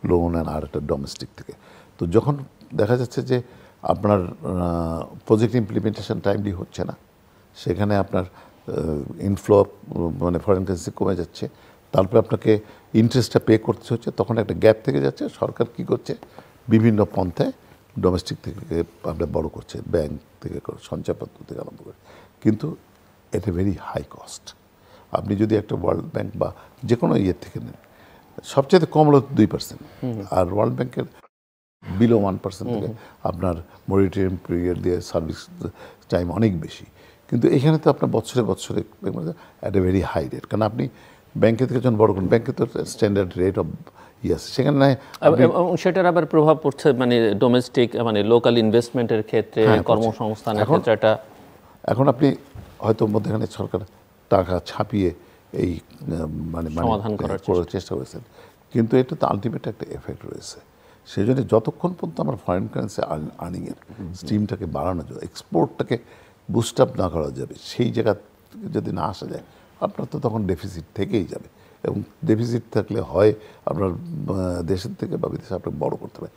লোন আর একটা ডোমেস্টিক থেকে। তো যখন দেখা যাচ্ছে যে আপনার প্রজেক্ট ইমপ্লিমেন্টেশন টাইমলি হচ্ছে না, সেখানে আপনার ইনফ্লো মানে ফরেন কারেন্সি কমে যাচ্ছে, তারপরে আপনাকে ইন্টারেস্টটা পে করতে হচ্ছে, তখন একটা গ্যাপ থেকে যাচ্ছে। সরকার কি করছে, বিভিন্ন পন্থায় ডোমেস্টিক থেকে আপনার বড় করছে, ব্যাংক থেকে সঞ্চয়পত্র থেকে আরম্ভ করে, কিন্তু এটা ভেরি হাই কস্ট। আপনি যদি একটা ওয়ার্ল্ড ব্যাংক বা যে কোনো ইয়ের থেকে নেন, সবচেয়ে কম হলো 2%, আর ওয়ার্ল্ড ব্যাংকের বিলো 1% থেকে আপনার মনিটরিং পিরিয়ড দিয়ে সার্ভিস টাইম অনেক বেশি, কিন্তু এখানে তো আপনার বছরে at a very high rate. কারণ আপনি ব্যাংকে থেকে যখন বড় করুন, ব্যাংকে তো স্ট্যান্ডার্ড রেট অফ ইয়াস সেখানে এবং সেটার আবার প্রভাব পড়ছে মানে ডোমেস্টিক মানে লোকাল ইনভেস্টমেন্টের ক্ষেত্রে, কর্মসংস্থানের ক্ষেত্রে। এটা এখন আপনি হয়তো মধ্যখানে সরকার টাকা ছাপিয়ে এই মানে সমাধান করার চেষ্টা করেছেন, কিন্তু এটা তো আলটিমেট একটা এফেক্ট রয়েছে। সেই জন্য যতক্ষণ পর্যন্ত আমার ফরেন কারেন্সি আর্নিংয়ের স্ট্রিমটাকে বাড়ানো যাবে, এক্সপোর্টটাকে বুস্ট আপ না করা যাবে, সেই জায়গা যদি না আসা যায়, আপনার তো তখন ডেফিসিট থেকেই যাবে। এবং ডেফিসিট থাকলে হয় আপনার দেশের থেকে বা বিদেশে আপনার বড় করতে হবে।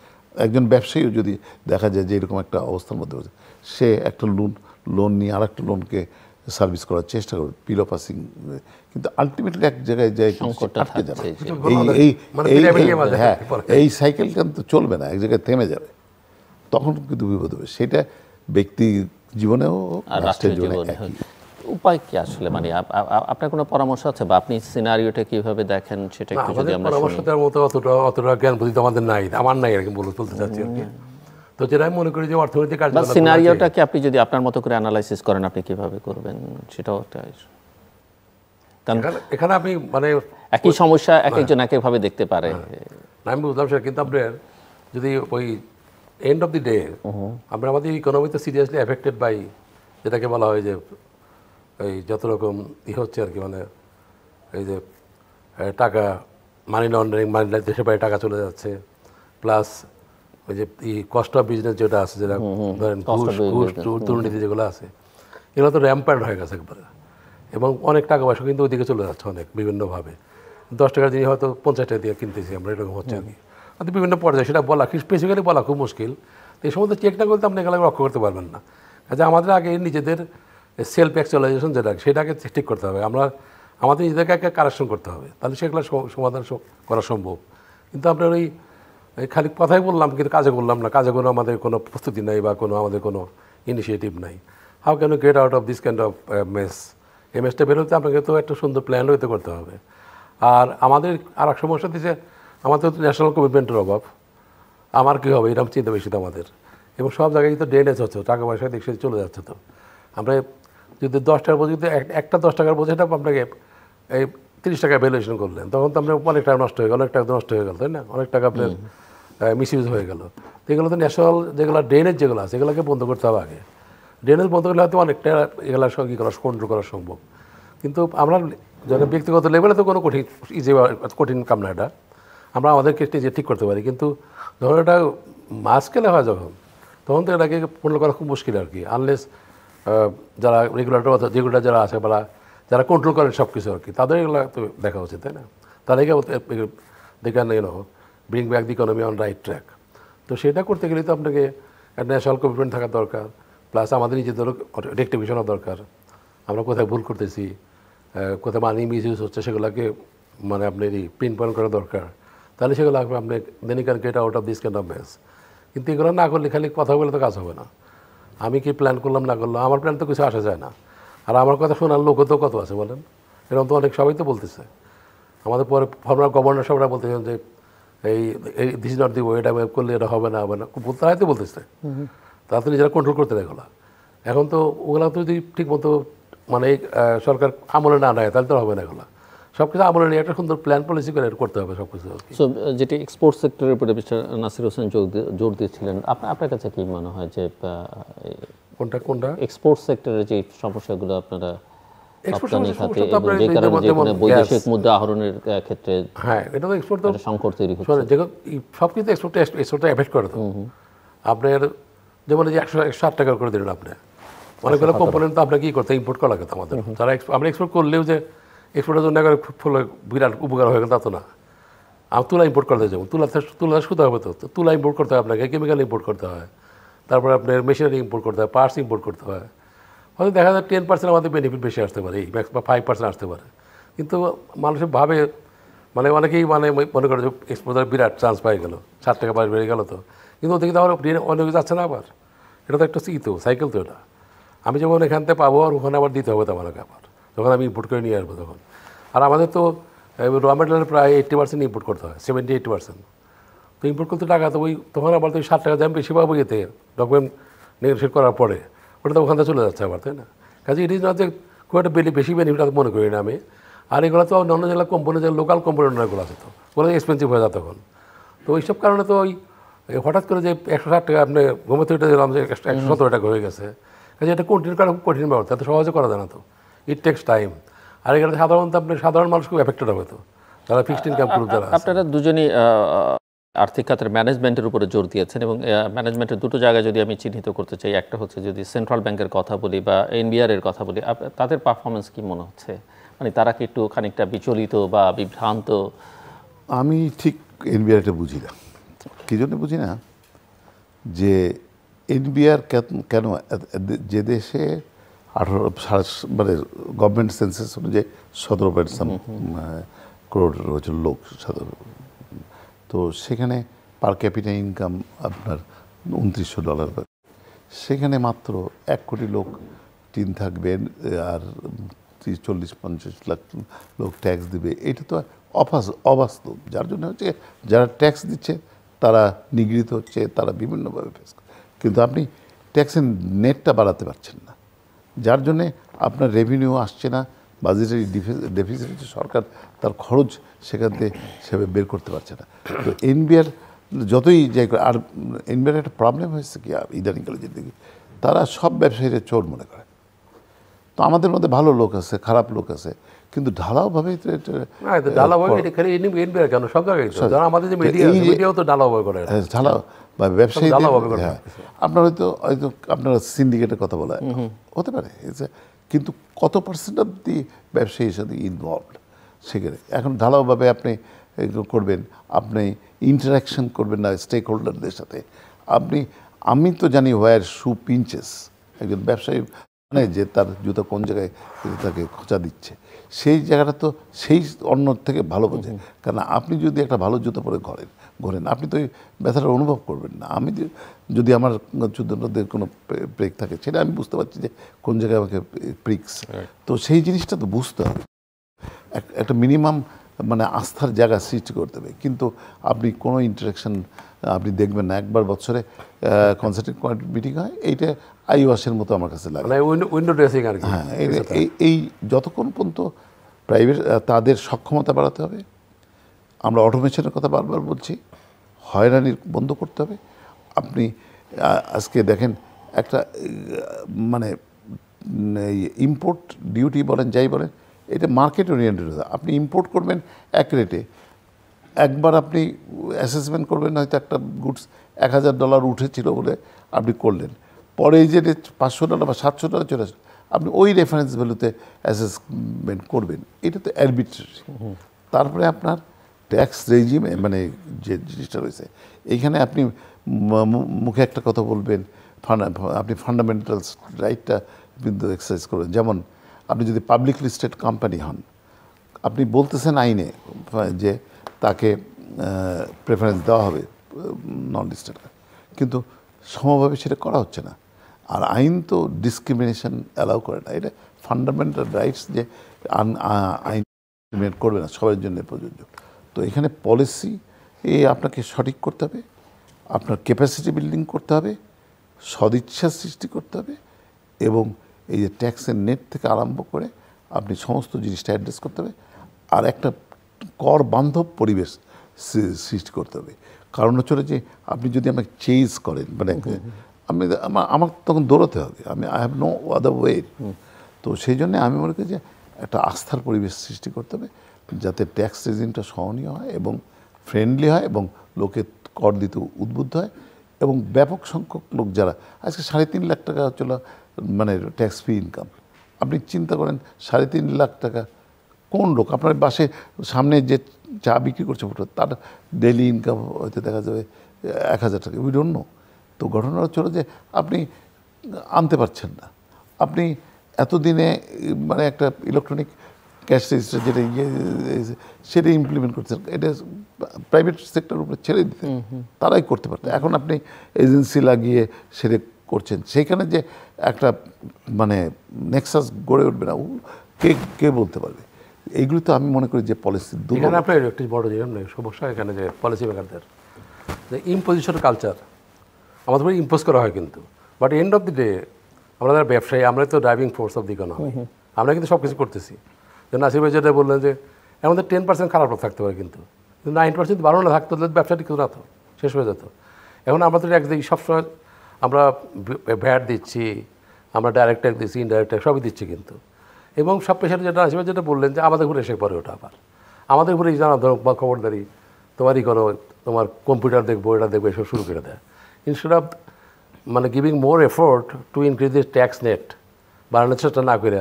একজন ব্যবসায়ীও যদি দেখা যায় যে এরকম একটা অবস্থার মধ্যে হচ্ছে, সে একটা লোন নিয়ে আর একটা লোনকে সার্ভিস করার চেষ্টা করবে, পিলো পাসিং, কিন্তু আলটিমেটলি এক জায়গায় যায় আটকে যাবে। হ্যাঁ, এই সাইকেলটা তো চলবে না, এক জায়গায় থেমে যাবে, তখন কিন্তু বিপদ হবে। সেটা ব্যক্তি জীবনেও রাষ্ট্রের জীবনে একই। উপায় কি আসলে, মানে আপনার কোনো পরামর্শ আছে বা আপনি সিনারিওটা কিভাবে দেখেন সেটা একটু যদি আমরা পরামর্শ দেওয়ার মতো অতটা জ্ঞান বুদ্ধি তো আমাদের নাই, আমার নাই আর কি বলতে চাচ্ছি আর কি। তো যেটা আমি মনে করি যে অর্থনৈতিক কার্যকলাপ সিনারিওটাকে আপনি যদি আপনার মতো করে অ্যানালাইসিস করেন, আপনি কিভাবে করবেন সেটাও একটা, কারণ এখানে আপনি মানে একই সমস্যা এক একজন এক একভাবে দেখতে পারে। আমি বুঝলাম সেটা, কিন্তু আপনার যদি ওই এন্ড অফ দি ডে আমরা আমাদের ইকোনমি তো সিরিয়াসলি এফেক্টেড বাই যেটাকে বলা হয় যে এই যত রকম হচ্ছে আর কি, মানে এই যে টাকা মানি লন্ডারিং, দেশের বাইরে টাকা চলে যাচ্ছে, প্লাস ওই যে কস্ট অফ বিজনেস যেটা আছে, যেটা ধরেন ঘুষ দুর্নীতি যেগুলো আছে, এগুলো তো র্যাম্পার্ট হয়ে গেছে একবারে। এবং অনেক টাকা পয়সা কিন্তু ওইদিকে চলে যাচ্ছে অনেক বিভিন্নভাবে। 10 টাকার জিনিস হয়তো 50 টাকা দিয়ে কিনতেছি আমরা, এরকম হচ্ছে আর কি। হয়তো বিভিন্ন পর্যায়ে সেটা বলা স্পেসিফিক্যালি বলা খুব মুশকিল। তো এই সমস্ত চেক না করতে আপনি এগুলো রক্ষা করতে পারবেন না। কাজে আমাদের আগে নিজেদের সেলফ অ্যাকচুয়ালাইজেশন যেটা, সেটাকে ঠিক করতে হবে। আমাদের নিজেদেরকে একটা কারেকশন করতে হবে, তাহলে সেগুলো সমাধান করা সম্ভব। কিন্তু আপনার ওই খালি কথাই বললাম কিন্তু কাজে করলাম না, কাজে কোনো আমাদের কোনো প্রস্তুতি নাই বা আমাদের কোনো ইনিশিয়েটিভ নাই। How can you get out of this kind of mess? এই মেসটা বেরোতে আপনাকে তো একটা সুন্দর প্ল্যান হইতে করতে হবে। আর আমাদের আর এক সমস্যা দিচ্ছে, আমাদের তো ন্যাশনাল কমিটমেন্টের অভাব। আমার কী হবে এরকম চিন্তা বেশি তো আমাদের। এবং সব জায়গায় তো ড্রেনেজ হচ্ছে, টাকা পয়সা দেখছে চলে যাচ্ছে। তো আমরা যদি 10 টাকার বোঝ, যদি একটা 10 টাকার বোঝ, এটা আপনাকে এই 30 টাকা ভ্যালুয়েশন করলেন, তখন তো আপনার অনেক টাকা নষ্ট হয়ে গেল, অনেক টাকা নষ্ট হয়ে গেল, তাই না? অনেক টাকা আপনার মিসইউজ হয়ে গেল। তো এগুলো তো ন্যাশনাল যেগুলো ড্রেনেজ যেগুলো আছে, এগুলোকে বন্ধ করতে হবে আগে। ড্রেনেজ বন্ধ করলে হয়তো অনেকটা এগুলো সঙ্গে কন্ট্রোল করা সম্ভব। কিন্তু আমরা যারা ব্যক্তিগত লেভেলে তো কোনো কঠিন কাম না এটা, আমরা আমাদেরকে যে ঠিক করতে পারি। কিন্তু যখন এটা মাস স্কেলে হয় তখন তো এটাকে পূর্ণ করা খুব মুশকিল আর কি, আনলেস যারা রেগুলেটর যেগুলো যারা আছে বা যারা কন্ট্রোল করেন সব কিছু আর কি, তাদের এগুলো তো দেখা উচিত, তাই না? তাদেরকে দেখেন bring back the economy on right track. তো সেটা করতে গেলে তো আপনাকে একটা ন্যাশনাল কমিটমেন্ট থাকা দরকার, প্লাস আমাদের নিজেদেরও রেক্টিফিকেশনও দরকার। আমরা কোথায় ভুল করতেছি, কোথায় মানি মিসইউজ হচ্ছে, সেগুলোকে মানে আপনার পিন পয়েন্ট করা দরকার। তাহলে সেগুলো আপনি then you can get out of this kind of mess. কিন্তু এগুলো না করলে খালি কথা বলে তো কাজ হবে না। আমি কি প্ল্যান করলাম না করলাম, আমার প্ল্যান তো কিছু আসা যায় না। আর আমার কথা শোনার লোকও তো কত আছে বলেন, এরকম তো অনেক সবাই তো বলতেছে। আমাদের পরে ফর্মার গভর্নর সবরা বলতেছেন যে এই দিস নট দি ওয়ে, এটা করলে এটা হবে না বলতে হয় তো বলতেছে। তারা তো নিজেরা কন্ট্রোল করতে দেয় ওগুলো। এখন তো ওগুলো তো যদি ঠিক মতো মানে সরকার আমলে না নেয়, তাহলে তো হবে না। এগুলো সব কিছু আমলে নিয়ে একটা সুন্দর প্ল্যান পলিসি করে করতে হবে সব কিছু। সো যেটি এক্সপোর্ট সেক্টরের উপরে মিস্টার নাসির হোসেন জোর দিয়েছিলেন, আপনার কাছে কি মনে হয় যে কোনটা এক্সপোর্ট সেক্টরের যে সমস্যাগুলো আপনারা রপ্তানি খাতে এবং যে কারণে যেখানে বৈদেশিক মুদ্রা আহরণের ক্ষেত্রে, হ্যাঁ এটা তো এক্সপোর্ট তো সংকট তৈরি হচ্ছে, সব কিছু এক্সপোর্টটা এফেক্ট করে। তো আপনার যেমন যে 160 টাকা করে দিলেন আপনি, অনেকগুলো কম্পোনেন্ট তো আপনাকে কী করতে ইম্পোর্ট করা লাগতো আমাদের। যারা আমরা এক্সপোর্ট করলেও যে এক্সপোর্টের জন্য বিরাট উপকার হয়ে গেল তা তো না। আর তুলা ইম্পোর্ট করতে যাবো, তুলা সুতা হবে, তো তুলা ইম্পোর্ট করতে হয় আপনাকে, কেমিক্যাল ইম্পোর্ট করতে হয়, তারপরে আপনার মেশিনারি ইম্পোর্ট করতে হয়, পার্টস ইম্পোর্ট করতে হয়। হয়তো দেখা যায় 10% আমাদের বেনিফিট বেশি আসতে পারে, বা 5% আসতে পারে। কিন্তু মানুষের ভাবে মানে অনেকেই মনে করে যে এক্সপোর্টার বিরাট চান্স পাই গেল, 60 টাকা বেড়ে গেল। তো কিন্তু ওদিকে তো আমার অনেক যাচ্ছে না আবার, এটা তো একটা সাইকেল তো এটা। আমি যেমন এখান থেকে পাবো আর ওখানে আবার দিতে হবে তো আমাকে আবার, যখন আমি ইম্পোর্ট করে নিয়ে আসবো তখন। আর আমাদের তো র মেটেরিয়াল প্রায় 80% ইম্পোর্ট করতে হয়, 70-80%। তো ইম্পোর্ট করতে টাকা তো তখন আবার তো 60 টাকা দাম বেশি পাবো এতে ডকুমেন্ট নেগোসিয়েট করার পরে, ওটা তো ওখান থেকে চলে যাচ্ছে আবার, তাই না? কাজে ইট ইজ নট যে খুব একটা বেশি বেনিফিট মনে করি না আমি। আর এগুলো তো অন্য জেলা কোম্পানি, যে লোকাল কোম্পানিগুলো আছে, তো ওগুলো এক্সপেন্সিভ হয়ে যায় তখন। তো ওইসব কারণে তো ওই হঠাৎ করে যে 160 টাকা আপনি ঘুমাতে উঠে দিলাম যে 117 টাকা হয়ে গেছে, কাজে এটা কন্টিনিউ করা খুব কঠিন ব্যাপার, এত সহজে করা যায় না। তো ইট টেক্স টাইম। আর এখানে সাধারণত আপনি সাধারণ মানুষ খুব এফেক্টেড হবে, তো যারা ফিক্সড ইনকাম গ্রুপ যারা আছে। আপনারা দুজনই আর্থিক খাতের ম্যানেজমেন্টের উপরে জোর দিয়েছেন, এবং ম্যানেজমেন্টের দুটো জায়গায় যদি আমি চিহ্নিত করতে চাই, একটা হচ্ছে যদি সেন্ট্রাল ব্যাংকের কথা বলি বা এনবিআর এর কথা বলি, তাদের পারফরমেন্স কি মনে হচ্ছে? মানে তারা কি একটু খানিকটা বিচলিত বা বিভ্রান্ত? আমি ঠিক এনবিআরটা বুঝি না। কী জন্য বুঝি না? যে এনবিআর কেন যে দেশে 18 মানে গভর্নমেন্ট সেন্সাস অনুযায়ী 17 করোড় রয়েছে লোক, তো সেখানে পার ক্যাপিটা ইনকাম আপনার $2900, সেখানে মাত্র 1 কোটি লোক টিন থাকবেন আর 40-50 লাখ লোক ট্যাক্স দিবে। এটা তো অবাস্তব। যার জন্য হচ্ছে যারা ট্যাক্স দিচ্ছে তারা নিগৃহীত হচ্ছে, তারা বিভিন্নভাবে ফেস করে। কিন্তু আপনি ট্যাক্সের নেটটা বাড়াতে পারছেন না, যার জন্যে আপনার রেভিনিউ আসছে না, বাজেটারি ডেফিসিট হচ্ছে, সরকার তার খরচ সেখান থেকে সেভাবে বের করতে পারছে না। তো এনবিআর যতই যাই করে, আর এনবিআর একটা প্রবলেম হয়েছে কি ইদানিংকালে যে দেখি তারা সব ব্যবসায়ীরা চোর মনে করে। তো আমাদের মধ্যে ভালো লোক আছে, খারাপ লোক আছে, কিন্তু ঢালাওভাবে কেন সব জায়গায় আমাদের যে মিডিয়াও তো ঢালাওভাবে করে, ঢালাও বা ব্যবসায়ী। হ্যাঁ, আপনার হয়তো আপনারা সিন্ডিকেটের কথা বলা হতে পারে, কিন্তু কত পার্সেন্ট অব দি ব্যবসায়ীর সাথে ইনভলভড সেখানে। এখন ঢালাওভাবে আপনি করবেন, আপনি ইন্টারাকশন করবেন না স্টেক হোল্ডারদের সাথে। আমি তো জানি হোয়ার শু পিঞ্চেস, একজন ব্যবসায়ী মানে যে তার জুতো কোন জায়গায় তাকে খোঁচা দিচ্ছে, সেই জায়গাটা তো সেই অন্য থেকে ভালো বোঝে। কারণ আপনি যদি একটা ভালো জুতো পরে ঘোরেন, আপনি তো ওই ব্যথাটা অনুভব করবেন না। আমি যদি আমার চুদ্দদের কোনো ব্রেক থাকে, সেটা আমি বুঝতে পারছি যে কোন জায়গায় আমাকে প্রিক্স। তো সেই জিনিসটা তো বুঝতে হবে, একটা মিনিমাম মানে আস্থার জায়গা সৃষ্টি করতে হবে। কিন্তু আপনি কোনো ইন্টারাকশন আপনি দেখবেন না। একবার বছরে কনসালটেন্ট মিটিং হয়, এইটা আইওয়াসের মতো আমার কাছে লাগে, উইন্ডো ড্রেসিং আর কি। হ্যাঁ, এই যতক্ষণ পর্যন্ত প্রাইভেট তাদের সক্ষমতা বাড়াতে হবে। আমরা অটোমেশনের কথা বারবার বলছি, হয়রানির বন্ধ করতে হবে। আপনি আজকে দেখেন একটা মানে ইম্পোর্ট ডিউটি বলেন যাই বলেন, এটা মার্কেট ওরিয়েন্টেড। আপনি ইম্পোর্ট করবেন এক রেটে, একবার আপনি অ্যাসেসমেন্ট করবেন, হয়তো একটা গুডস $1000 উঠেছিল বলে আপনি করলেন, পরে এই যে $500 বা $700 চলে আসে, আপনি ওই রেফারেন্স ভ্যালুতে অ্যাসেসমেন্ট করবেন। এটা তো অ্যারবিট্রারি। তারপরে আপনার ট্যাক্স রেজিমে মানে যে জিনিসটা রয়েছে, এইখানে আপনি মুখে একটা কথা বলবেন, আপনি ফান্ডামেন্টালস রাইটটা কিন্তু এক্সারসাইজ করবেন। যেমন আপনি যদি পাবলিক লিস্টেড কোম্পানি হন, আপনি বলতেছেন আইনে যে তাকে প্রেফারেন্স দেওয়া হবে নন লিস্টেড, কিন্তু সমভাবে সেটা করা হচ্ছে না। আর আইন তো ডিসক্রিমিনেশন অ্যালাউ করে না। এটা ফান্ডামেন্টাল রাইটস যে আইন ডিসক্রিমিনেট করবে না, সবার জন্য প্রযোজ্য। তো এখানে পলিসি আপনাকে সঠিক করতে হবে, আপনার ক্যাপাসিটি বিল্ডিং করতে হবে, সদিচ্ছা সৃষ্টি করতে হবে, এবং এই যে ট্যাক্সের নেট থেকে আরম্ভ করে আপনি সমস্ত জিনিসটা অ্যাড্রেস করতে হবে। আর একটা কর বান্ধব পরিবেশ সৃষ্টি করতে হবে। কারণ হচ্ছে যে আপনি যদি আমাকে চেজ করেন, মানে আমার তখন দৌড়াতে হবে, I have no other way. তো সেই জন্যে আমি মনে করি যে একটা আস্থার পরিবেশ সৃষ্টি করতে হবে, যাতে ট্যাক্স রেজিমটা সহনীয় হয় এবং ফ্রেন্ডলি হয়, এবং লোকে কর দিতে উদ্বুদ্ধ হয়, এবং ব্যাপক সংখ্যক লোক যারা আজকে 3.5 লাখ টাকা হচ্ছিল মানে ট্যাক্স ফ্রি ইনকাম। আপনি চিন্তা করেন 3.5 লাখ টাকা কোন লোক, আপনার বাসে সামনে যে চা বিক্রি করছে ফুটো, তার ডেইলি ইনকাম হয়তো দেখা যাবে 1000 টাকা, উই ডোন্ট নো। তো ঘটনা হচ্ছিল যে আপনি আনতে পারছেন না। আপনি এতদিনে মানে একটা ইলেকট্রনিক ক্যাশ রেজিস্টার যেটা সেটা ইমপ্লিমেন্ট করছেন, এটা প্রাইভেট সেক্টরের উপরে ছেড়ে দিতে, তারাই করতে পারত। এখন আপনি এজেন্সি লাগিয়ে সেটা করছেন, সেইখানে যে একটা মানে নেক্সাস গড়ে উঠবে না, কে বলতে পারবে? এইগুলো তো আমি মনে করি যে পলিসি এখানে আপনার একটি বড় সমস্যা এখানে যে পলিসি মেকারদের যে ইম্পোজিশন কালচার আমাদের উপরে ইম্পোজ করা হয়, কিন্তু but end of the day আমরা যারা ব্যবসায়ী, আমরা তো driving force of the economy, আমরা কিন্তু সব কিছু করতেছি। যে নাসির ভাই যেটা বললেন যে আমাদের 10% খারাপ লোক থাকতে পারে, কিন্তু 9% ভালো না থাকতো তাহলে ব্যবসাটি কিছু না তো, শেষ হয়ে যেত। এখন আমরা তো একদিকে সবসময় আমরা ভ্যাট দিচ্ছি, আমরা ডাইরেক্ট ট্যাক্স দিচ্ছি, ইনডাইরেক্ট ট্যাক্স সবই দিচ্ছি কিন্তু, এবং সব পেশাটা যেটা নাসির ভাই যেটা বললেন যে আমাদের ঘুরে এসে পড়ে ওটা আবার আমাদের ঘুরে জানা ধরো বা খবরদারি তোমারই করো, তোমার কম্পিউটার দেখবো, এটা দেখবো, এসব শুরু করে দেয়। ইনস্টেড অফ মানে giving more effort to increase this tax net, বাড়ানোর চেষ্টা না করে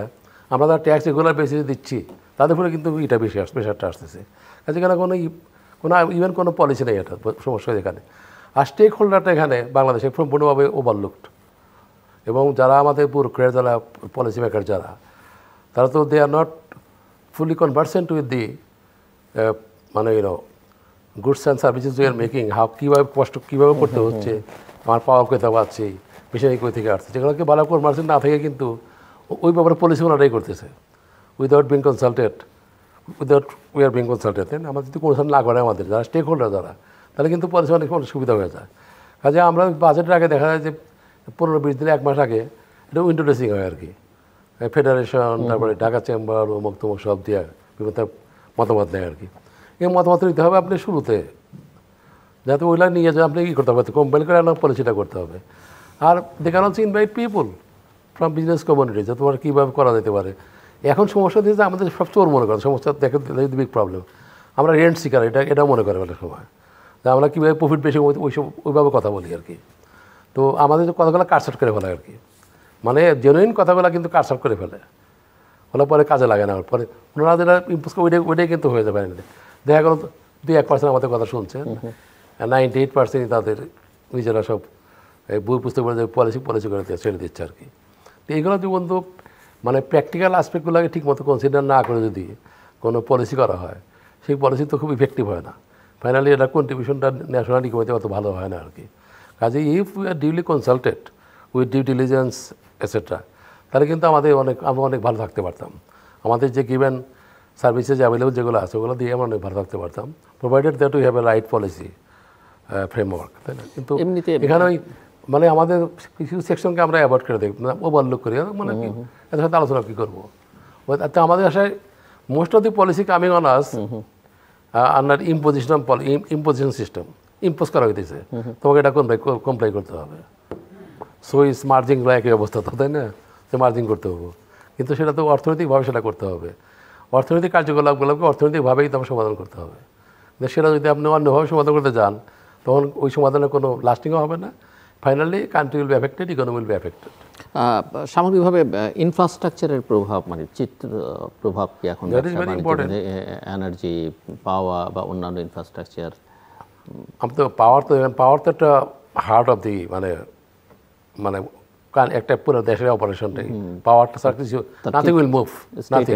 আমরা তার ট্যাক্স রেগুলার বেসিসে দিচ্ছি, তাদের ফলে কিন্তু এটা বেশি প্রেশারটা আসতেছে। কাজে এখানে কোনো ইভেন কোনো পলিসি নেই, এটা সমস্যা এখানে। আর স্টেক হোল্ডারটা এখানে বাংলাদেশে সম্পূর্ণভাবে ওভারলুকড, এবং যারা আমাদের ব্যুরোক্রেট, যারা পলিসি মেকার যারা, তারা তো they are not fully conversant with the মানে goods and services we are making, কীভাবে কষ্ট কীভাবে করতে হচ্ছে, আমার পাওয়ার কোথাও পাচ্ছি, মেশিনারি কই থেকে আসছে, যেগুলোকে ভালো কনভার্সেন্ট না থেকে কিন্তু ওই ব্যাপারে পলিসি ওনারাই করতেছে without being consulted, we are being consulted. তাই না? আমাদের যদি কনসাল্ট না করে আমাদের যারা স্টেক হোল্ডার যারা, তাহলে কিন্তু পলিসি অনেক সুবিধা হয়ে যায়। কাজে আমরা বাজেটের আগে দেখা যায় যে 15-20 দিন 1 মাস আগে এটা উইন্ডো ড্রেসিং হয় আর কি, ফেডারেশন, তারপরে ঢাকা চেম্বার, অমুক তমুক সব দিয়ে বিভিন্ন মতামত নেয় আর কি। এই মতামত নিতে হবে আপনি শুরুতে, যাতে ওইগুলো নিয়ে যায় আপনি কী করতে হবে, কম্পাইল করে আপনার পলিসিটা করতে হবে। আর they can also invite people from business community, যে তোমার কীভাবে করা যেতে পারে। এখন সমস্যা দিয়েছে আমাদের সব চোর মনে করে, সমস্যা দেখে বিগ প্রবলেম, আমরা রেন্ট শিকার, এটাও মনে করে অনেক সময়, যে আমরা কীভাবে প্রফিট বেশি ওইভাবে কথা বলি আর কি। তো আমাদের কথাগুলো কাটসাট করে ফেলে আর কি, মানে জেনুইন কথাগুলো কিন্তু কাটসাট করে ফেলে, ওগুলো পরে কাজে লাগে না। পরে ওনারা যেটা ইম্পোজ করে ওইটাই কিন্তু হয়ে যাবে। দেখা গেল 2-1% আমাদের কথা শুনছেন, 98% তাদের নিজেরা সব বই পুস্তক পড়ে পলিসি করে ছেড়ে দিচ্ছে আর কি। তো এইগুলো যে বন্ধু মানে প্র্যাকটিক্যাল আসপেক্টগুলোকে ঠিকমতো কনসিডার না করে যদি কোনো পলিসি করা হয়, সেই পলিসি তো খুব ইফেক্টিভ হয় না। ফাইনালি এটা কন্ট্রিবিউশনটা ন্যাশনাল ইকোনমিতে অত ভালো হয় না আর কি। কাজে if we are duly consulted with due diligence etcetera, তাহলে কিন্তু আমরা অনেক ভালো থাকতে পারতাম। আমাদের যে গিভেন সার্ভিসেস অ্যাভেলেবল যেগুলো আছে ওগুলো দিয়ে আমরা অনেক ভালো থাকতে পারতাম, provided that we have a right policy framework, তাই না? কিন্তু এখানে ওই মানে আমাদের কিছু সেকশনকে আমরা অ্যাভয়েড করে দেখব, ওভারলুক করি, মানে কি এত সাথে আলোচনা কী করবো। আমাদের আশায় most of the policy coming on us under imposition system, impose করা হইতেছে, তোমাকে এটা কমপ্লাই করতে হবে। সো ইস মার্জিং একই অবস্থা তো, তাই না? যে মার্জিং করতে হবে, কিন্তু সেটা তো অর্থনৈতিকভাবে সেটা করতে হবে। অর্থনৈতিক কার্যকলাপগুলোকে অর্থনৈতিকভাবেই তো সমাধান করতে হবে। কিন্তু সেটা যদি আপনি অন্যভাবে সমাধান করতে যান, তখন ওই সমাধানের কোনো লাস্টিংও হবে না। Finally country will be affected, economy will be affected. সামগ্রিকভাবে ইনফ্রাস্ট্রাকচারের প্রভাব, মানে প্রভাব কি এখন এনার্জি পাওয়া বা অন্যান্য ইনফ্রাস্ট্রাকচার? আমি তো পাওয়ার তো একটা হার্ট অফ দি মানে একটা পুরো দেশের অপারেশনটাই পাওয়ারটা nothing will move, nothing.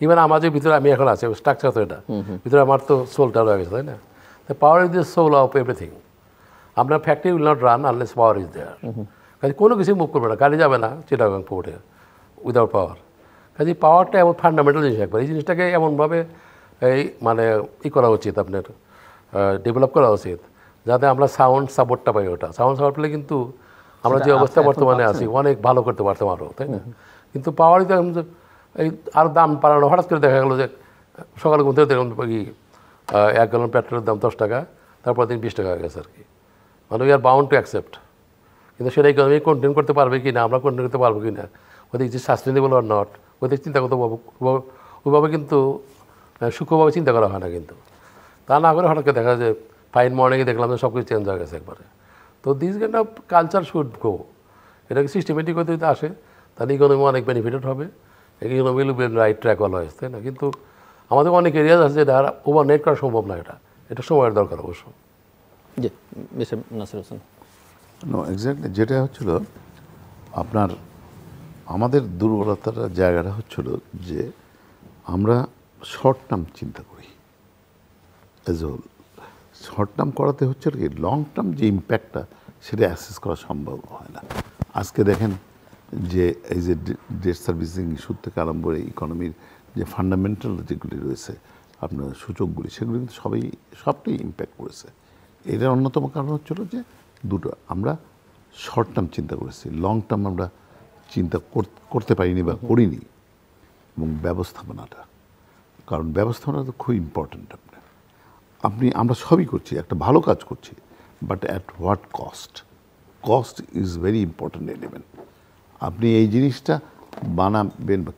Even আমাদের ভিতরে আমি এখন আছি স্ট্রাকচার, তো এটা ভিতরে আমার তো সোলটা রয়ে গেছে, তাই না? Power is the soul of everything. আপনার factory will not run unless power is there. কাজে কোনো কিছু মুভ করবে না, গাড়ি যাবে না চিটাগাং পোর্টে উইদাউট পাওয়ার। কাজে পাওয়ারটা এমন ফান্ডামেন্টাল জিনিস একবার, এই জিনিসটাকে এমনভাবে মানে করা উচিত, আপনার ডেভেলপ করা উচিত, যাতে আমরা সাউন্ড সাপোর্টটা পাই। ওটা সাউন্ড সাপোর্ট পেলে কিন্তু আমরা যে অবস্থা বর্তমানে আছি অনেক ভালো করতে পারতাম আরও, তাই না? কিন্তু পাওয়ারই তো এই আরও দাম বাড়ানো, হঠাৎ করে দেখা গেলো যে সকালে ঘুম থেকে দেখলাম 1 গ্যালন পেট্রোলের দাম 10 টাকা, তারপর দিন 20 টাকা হয়ে গেছে আর কি। মানে we are bound to accept. কিন্তু সেটা ইকোনমি কন্টিনিউ করতে পারবে কি না, আমরা কন্টিনিউ করতে পারবো কি না, ওদের যে সাস্টেনেবল আর নট, ওদের চিন্তা করতে ওইভাবে কিন্তু সূক্ষ্মভাবে চিন্তা করা হয় না। কিন্তু তা না করে হঠাৎ করে দেখা যায় যে ফাইন মর্নিংয়ে দেখলাম যে সব কিছু চেঞ্জ হয়ে গেছে একবারে। তো this kind of culture should go. এটাকে সিস্টেমেটিক হতে যদি আসে, তাহলে ইকোনমি অনেক বেনিফিটেড হবে, economy will be right track always, তাই না? কিন্তু আমাদের অনেক এরিয়াজ আছে যেটা ওভারনাইট করা সম্ভব না, এটা সময়ের দরকার অবশ্য। জি, মিস্টার নাসির হোসেন। এক্স্যাক্টলি যেটা হচ্ছিল আপনার আমাদের দুর্বলতার জায়গাটা হচ্ছিল যে আমরা শর্ট টার্ম চিন্তা করি অ্যাজ হোল। শর্ট টার্ম করাতে হচ্ছে কি লং টার্ম যে ইম্প্যাক্টটা সেটা অ্যাসেস করা সম্ভব হয় না। আজকে দেখেন যে এই যে ডেট সার্ভিসিং ইস্যু থেকে আরম্ভ করে ইকোনমির যে ফান্ডামেন্টাল যেগুলি রয়েছে আপনার সূচকগুলি, সেগুলি কিন্তু সবটাই ইম্প্যাক্ট করেছে। এটার অন্যতম কারণ হচ্ছিল যে দুটো, আমরা শর্ট টার্ম চিন্তা করেছি, লং টার্ম আমরা চিন্তা করতে পারিনি বা করিনি। এবং ব্যবস্থাপনাটা কারণ ব্যবস্থাপনা তো খুব ইম্পর্ট্যান্ট। আমরা সবই করছি, একটা ভালো কাজ করছি, but at what cost? Cost is very important element. আপনি এই জিনিসটা বানাবেন বা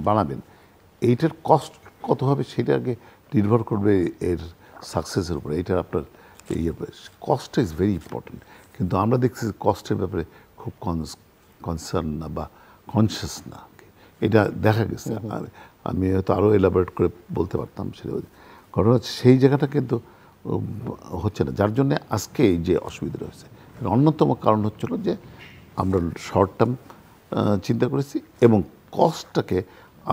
বানাবেন, এইটার কস্ট কত হবে সেটা আগে নির্ভর করবে এর সাকসেসের উপরে। এইটার আপনার কস্ট ইজ ভেরি ইম্পর্ট্যান্ট। কিন্তু আমরা দেখছি কস্টের ব্যাপারে খুব কনসার্ন না বা কনসিয়াস না, এটা দেখা গেছে। আমি হয়তো আরও এলাবোরেট করে বলতে পারতাম। সেটা ঘটনা হচ্ছে সেই জায়গাটা কিন্তু হচ্ছে না, যার জন্যে আজকে এই যে অসুবিধাটা হয়েছে এর অন্যতম কারণ হচ্ছিল যে আমরা শর্ট টার্ম চিন্তা করেছি এবং কস্টটাকে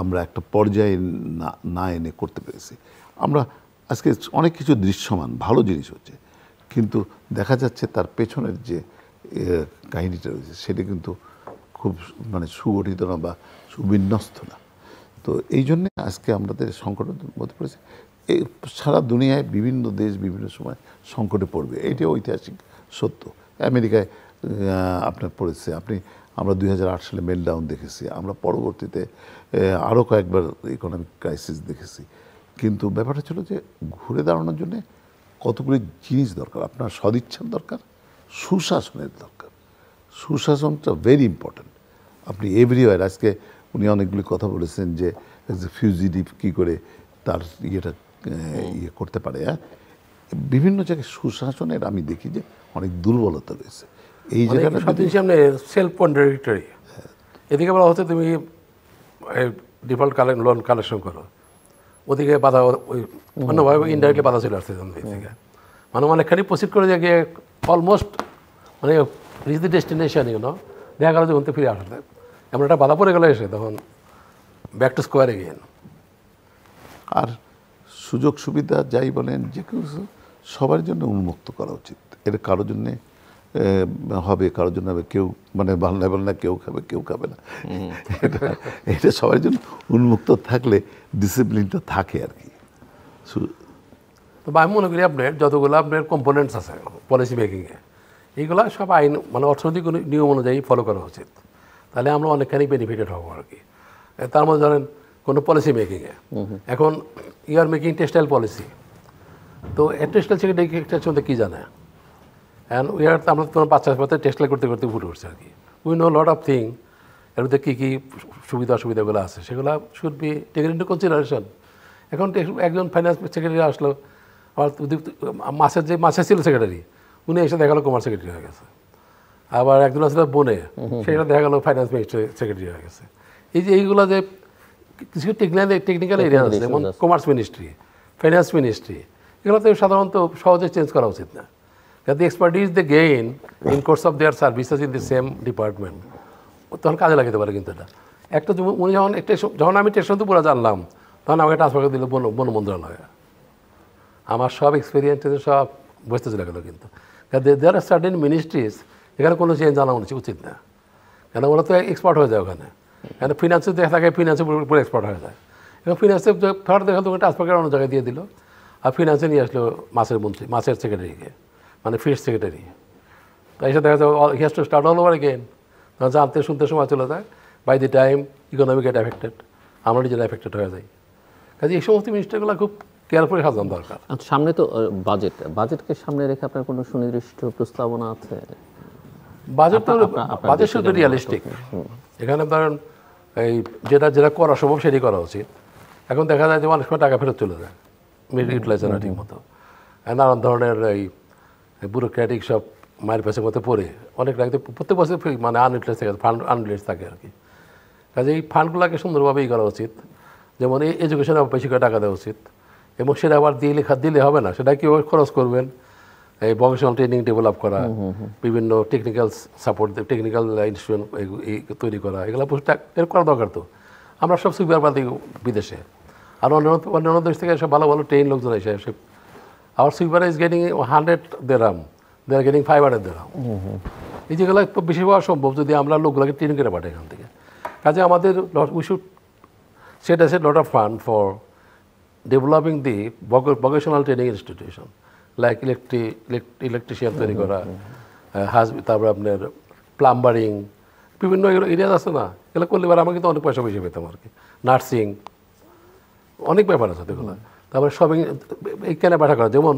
আমরা একটা পর্যায়ে না এনে করতে পেরেছি। আমরা আজকে অনেক কিছু দৃশ্যমান ভালো জিনিস হচ্ছে, কিন্তু দেখা যাচ্ছে তার পেছনের যে কাহিনীটা রয়েছে সেটা কিন্তু খুব সুগঠিত না বা সুবিন্যস্ত না। তো এই জন্যে আজকে আমাদের সংকটের মধ্যে পড়েছে। এই সারা দুনিয়ায় বিভিন্ন দেশ বিভিন্ন সময় সংকটে পড়বে, এইটা ঐতিহাসিক সত্য। আমেরিকায় আপনার পড়েছে, আমরা 2008 সালে মেলডাউন দেখেছি, আমরা পরবর্তীতে আরও কয়েকবার ইকোনমিক ক্রাইসিস দেখেছি। কিন্তু ব্যাপারটা ছিল যে ঘুরে দাঁড়ানোর জন্য কতগুলি জিনিস দরকার। আপনার সদিচ্ছার দরকার, সুশাসনের দরকার। সুশাসনটা ভেরি ইম্পর্ট্যান্ট। আপনি এভরিওয়ার, আজকে উনি অনেকগুলি কথা বলেছেন যে ফিউজিটিভ কী করে তার ইয়েটা করতে পারে। বিভিন্ন জায়গায় সুশাসনের আমি দেখি যে অনেক দুর্বলতা রয়েছে। এই জায়গাটা সব জিনিস আপনি সেলফ কন্ট্রাডিক্টরি। এদিকে বলা হচ্ছে তুমি ডিফল্ট লোন কালেকশন করো, ওদিকে বাধা ওই অন্যভাবে ইনডাইরেক্টলি বাধা চলে আসছে থেকে অনেকখানি প্রসিড করে গিয়ে অলমোস্ট রিচ দি ডেস্টিনেশন দেখা গেল যে ওনতে ফিরে আসলে এমন একটা বাধা পড়ে গেলে এসে তখন ব্যাক টু স্কোয়ারে গিয়ে। আর সুযোগ সুবিধা যাই বলেন যে কিছু সবার জন্য উন্মুক্ত করা উচিত। এটা কারোর জন্যে হবে, কারোর জন্য হবে, কেউ ভালনারেবল না, কেউ খাবে কেউ খাবে না, এটা সবার জন্য উন্মুক্ত থাকলে ডিসিপ্লিনটা থাকে আর কি। তো আমি মনে করি আপনার যতগুলো আপনার কম্পোনেন্টস আছে পলিসি মেকিংয়ে, এইগুলো সব আইন অর্থনৈতিক নিয়ম অনুযায়ী ফলো করা উচিত। তাহলে আমরা অনেকখানি বেনিফিটেড হবো আর কি। তার মধ্যে ধরেন কোনো পলিসি মেকিংয়ে এখন you are making textile policy, তো টেক্সটাইল সেক্রেটারি কী জানে, অ্যান্ড উই আর আমরা তোমার বাচ্চা টেক্সটাইল করতে করতে ফুটে উঠছে আর কি। We know lot of thing, এর মধ্যে কী কী সুবিধা অসুবিধাগুলো আছে সেগুলো should be taken into consideration. এখন একজন ফাইন্যান্স সেক্রেটারি আসলো, আবার মাছের ছিল সেক্রেটারি, উনি এসে দেখালো কমার্স সেক্রেটারি হয়ে গেছে। আবার একজন আসলে বনে, সেটা দেখা গেলো ফাইন্যান্স মিনিস্ট্রি সেক্রেটারি হয়ে গেছে। এই যে এইগুলো যে কিছু টেকনিক্যাল এরিয়া আছে, যেমন কমার্স মিনিস্ট্রি, ফাইন্যান্স মিনিস্ট্রি, এগুলো তো সাধারণত সহজে চেঞ্জ করা উচিত না। The expertise they gain in course of their services in the same department, তখন কাজে লাগাতে পারে। কিন্তু একটা উনি যখন আমি টেকশন তো পুরো জানলাম, তখন আমাকে ট্রান্সফার করে দিল বন মন্ত্রণালয়ে। আমার সব এক্সপিরিয়েন্সে সব বুঝতে চলে গেলো। কিন্তু দেয়ার আর সার্টেন মিনিস্ট্রিজ, এখানে কোনো চেঞ্জ জানা উচিত না, কেন ওরা তো এক্সপার্ট হয়ে যায় ওখানে। কেন ফিনান্সে দেখা থাকে, ফিনান্সের পুরো এক্সপার্ট হয়ে যায়। এবং ফিনান্সে ফেরত দেখা তো ট্রান্সফার করে অন্য জায়গায় দিয়ে দিল, আর ফিনান্সে নিয়ে আসলো মাছের সেক্রেটারিকে, ফিশ সেক্রেটারি। তো এসে দেখা যায় he has to start all over again. জানতে শুনতে সময় চলে যায়, by the time economy get affected, আমরা নিজেরা এফেক্টেড হয়ে যাই। কাজে এই সমস্ত মিনিস্টারগুলো খুব কেয়ারফুলি সাজানো দরকার। সামনে তো বাজেটকে সামনে রেখে আপনার কোনো সুনির্দিষ্ট প্রস্তাবনা আছে? বাজেট শুধু রিয়ালিস্টিক। এখানে ধরেন এই যেটা করা সম্ভব সেটাই করা উচিত। এখন দেখা যায় যে অনেক সময় টাকা ফেরত চলে যায়, ইউটিলাইজ না ঠিক মতো, নানান ধরনের এই ব্যুরোক্র্যাটিক সব মায়ের পেছনের মতো পড়ে অনেক টাকা প্রত্যেক বছর আনইউটিলাইজ থাকে, ফান্ড আনইউটিলাইজ থাকে আর কি। কাজে এই ফান্ডগুলোকে সুন্দরভাবেই করা উচিত। যেমন এই এডুকেশনে বেশি করে টাকা দেওয়া উচিত, এবং সেটা আবার দিলে হবে না, সেটা কীভাবে খরচ করবেন, এই ভোকেশনাল ট্রেনিং ডেভেলপ করা, বিভিন্ন টেকনিক্যাল সাপোর্ট, টেকনিক্যাল ইনস্টিটিউশন তৈরি করা, এগুলো এর করা দরকার। তো আমরা সব সুবিধার পাতি বিদেশে, আর অন্যান্য দেশ থেকে সব ভালো ভালো ট্রেন লোকজন এসে our sweeper is getting 100 dirham, they are getting 500 dirham। এই যেগুলো বেশি হওয়া সম্ভব যদি আমরা লোকগুলোকে ট্রেন করে পাঠাই এখান থেকে। কাজে আমাদের we should set as a lot of fund for developing the vocational training institution, like electrician তৈরি করা, তারপর আপনার প্লাম্বারিং, বিভিন্ন এরিয়া আছে না, এগুলো করলে এবার আমরা কিন্তু অনেক পয়সা বেশি পেতাম আর কি। নার্সিং, অনেক ব্যাপার আছে দেখুন। তারপরে শপিং এই কেনাকাটা করা, যেমন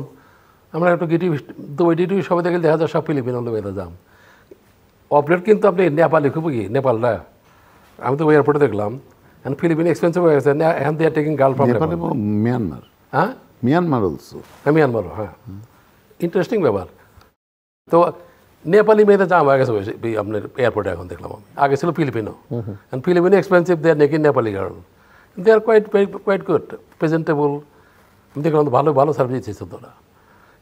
আমরা একটু দুবাই ডিটিভি সবাই দেখে দেখা যায় সব ফিলিপিনো লোকেরা যাম অপারেট, কিন্তু আপনি নেপালি খুব কি নেপালরা, আমি তো এয়ারপোর্টে দেখলাম ফিলিপিন এক্সপেন্সিভ হয়ে গেছে, এখন they are taking girl from Nepal এবং মিয়ানমার, হ্যাঁ মিয়ানমার অলসো, মিয়ানমার, হ্যাঁ ইন্টারেস্টিং ব্যাপার। তো নেপালি মেয়েদের দাম হয়ে গেছে আপনার এয়ারপোর্টে এখন দেখলাম আমি, আগে ছিল Filipino, and Filipino expensive, they are taking Nepali girl, they are quite good presentable, আমি দেখলাম তো ভালো ভালো সার্ভিস দিচ্ছে তোরা।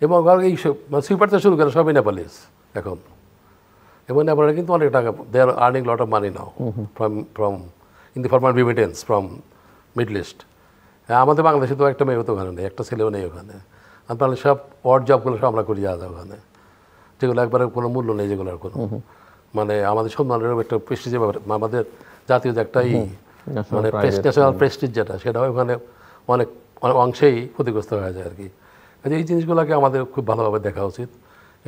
এবং এই সব সুইপার থেকে শুরু করে সবই নেপালিস এখন, এবং নেপালে কিন্তু অনেক টাকা, they are earning lot of money now from in the formal remittance from middle east. হ্যাঁ, আমাদের বাংলাদেশে তো একটা মেয়েও তো ওখানে নেই, একটা ছেলেও নেই ওখানে, আর তাহলে সব ওয়ার্ড জবগুলো সব আমরা করি যাওয়া যায় ওখানে, যেগুলো একবারে কোনো মূল্য নেই, যেগুলোর কোনো মানে আমাদের সম্মানেরও একটা প্রেস্টিজের ব্যাপার, আমাদের জাতীয় যে একটা মানে ন্যাশনাল প্রেস্টিজ যেটা, সেটা ওখানে অনেক অনেক অংশেই ক্ষতিগ্রস্ত হয়ে যায় আর কি। এই জিনিসগুলোকে আমাদের খুব ভালোভাবে দেখা উচিত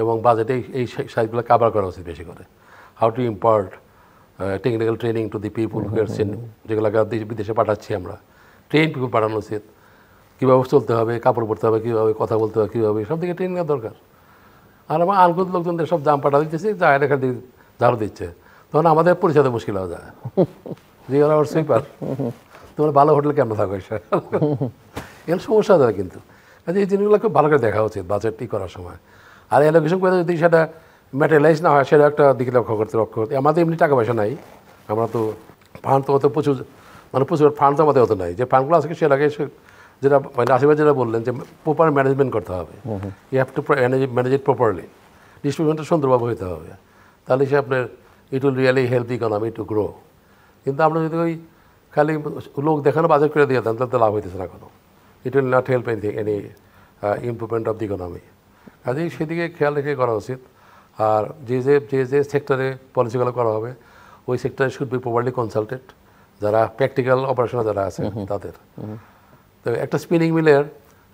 এবং বাজেটে এই সাইডগুলো কাভার করা উচিত বেশি করে। How to impart technical training to the people who are seen, যেগুলোকে বিদেশে পাঠাচ্ছি আমরা, ট্রেন পিপুল পাঠানো উচিত, কীভাবে চলতে হবে, কাপড় পরতে হবে, কীভাবে কথা বলতে হবে, কীভাবে সব দিকে ট্রেনিং দরকার। আর আমার আনকুত লোকজনদের সব জাম পাঠা দিতেছি, যা এলাকা দিয়ে ঝাড়ু দিচ্ছে, তখন আমাদের পরিচয় মুশকিল হয়ে যায়, যে ওরা ওর সুইপার, তোমার ভালো হোটেল কেমন থাকো, এর সমস্যা যায় কিন্তু। এই জিনিসগুলো খুব ভালো করে দেখা উচিত বাজেটটি করার সময়। আর এলোকেশন করে যদি সেটা ম্যাটেরিয়ালাইজ না হয়, সেটা একটা দিকে লক্ষ্য করতে আমাদের এমনি টাকা পয়সা নাই, আমরা তো ফান্ড তো অত প্রচুর মানে প্রচুর ফান্ড তো আমাদের অত নাই, যে ফান্ডগুলো আছে সেটাকে যেটা মানে আশীর্বাদ যেটা বললেন যে প্রপার ম্যানেজমেন্ট করতে হবে, you have to manage it properly, ডিস্ট্রিবিউশনটা সুন্দরভাবে হতে হবে, তাহলে সে আপনার it will really help economy to grow. কিন্তু আমরা যদি ওই খালি লোক দেখানো বাজেট করে দিয়ে দেন, তাহলে তো লাভ হইতেছে না কোনো, it will not help any improvement of the economy. কাজেই সেদিকে খেয়াল রেখে করা উচিত। আর যে সেক্টরে পলিসিগুলো করা হবে, ওই সেক্টরে শুড বি প্রপারলি কনসাল্টেড, যারা প্র্যাকটিক্যাল অপারেশনে যারা আছে তাদের। তো একটা স্পিনিং মিলের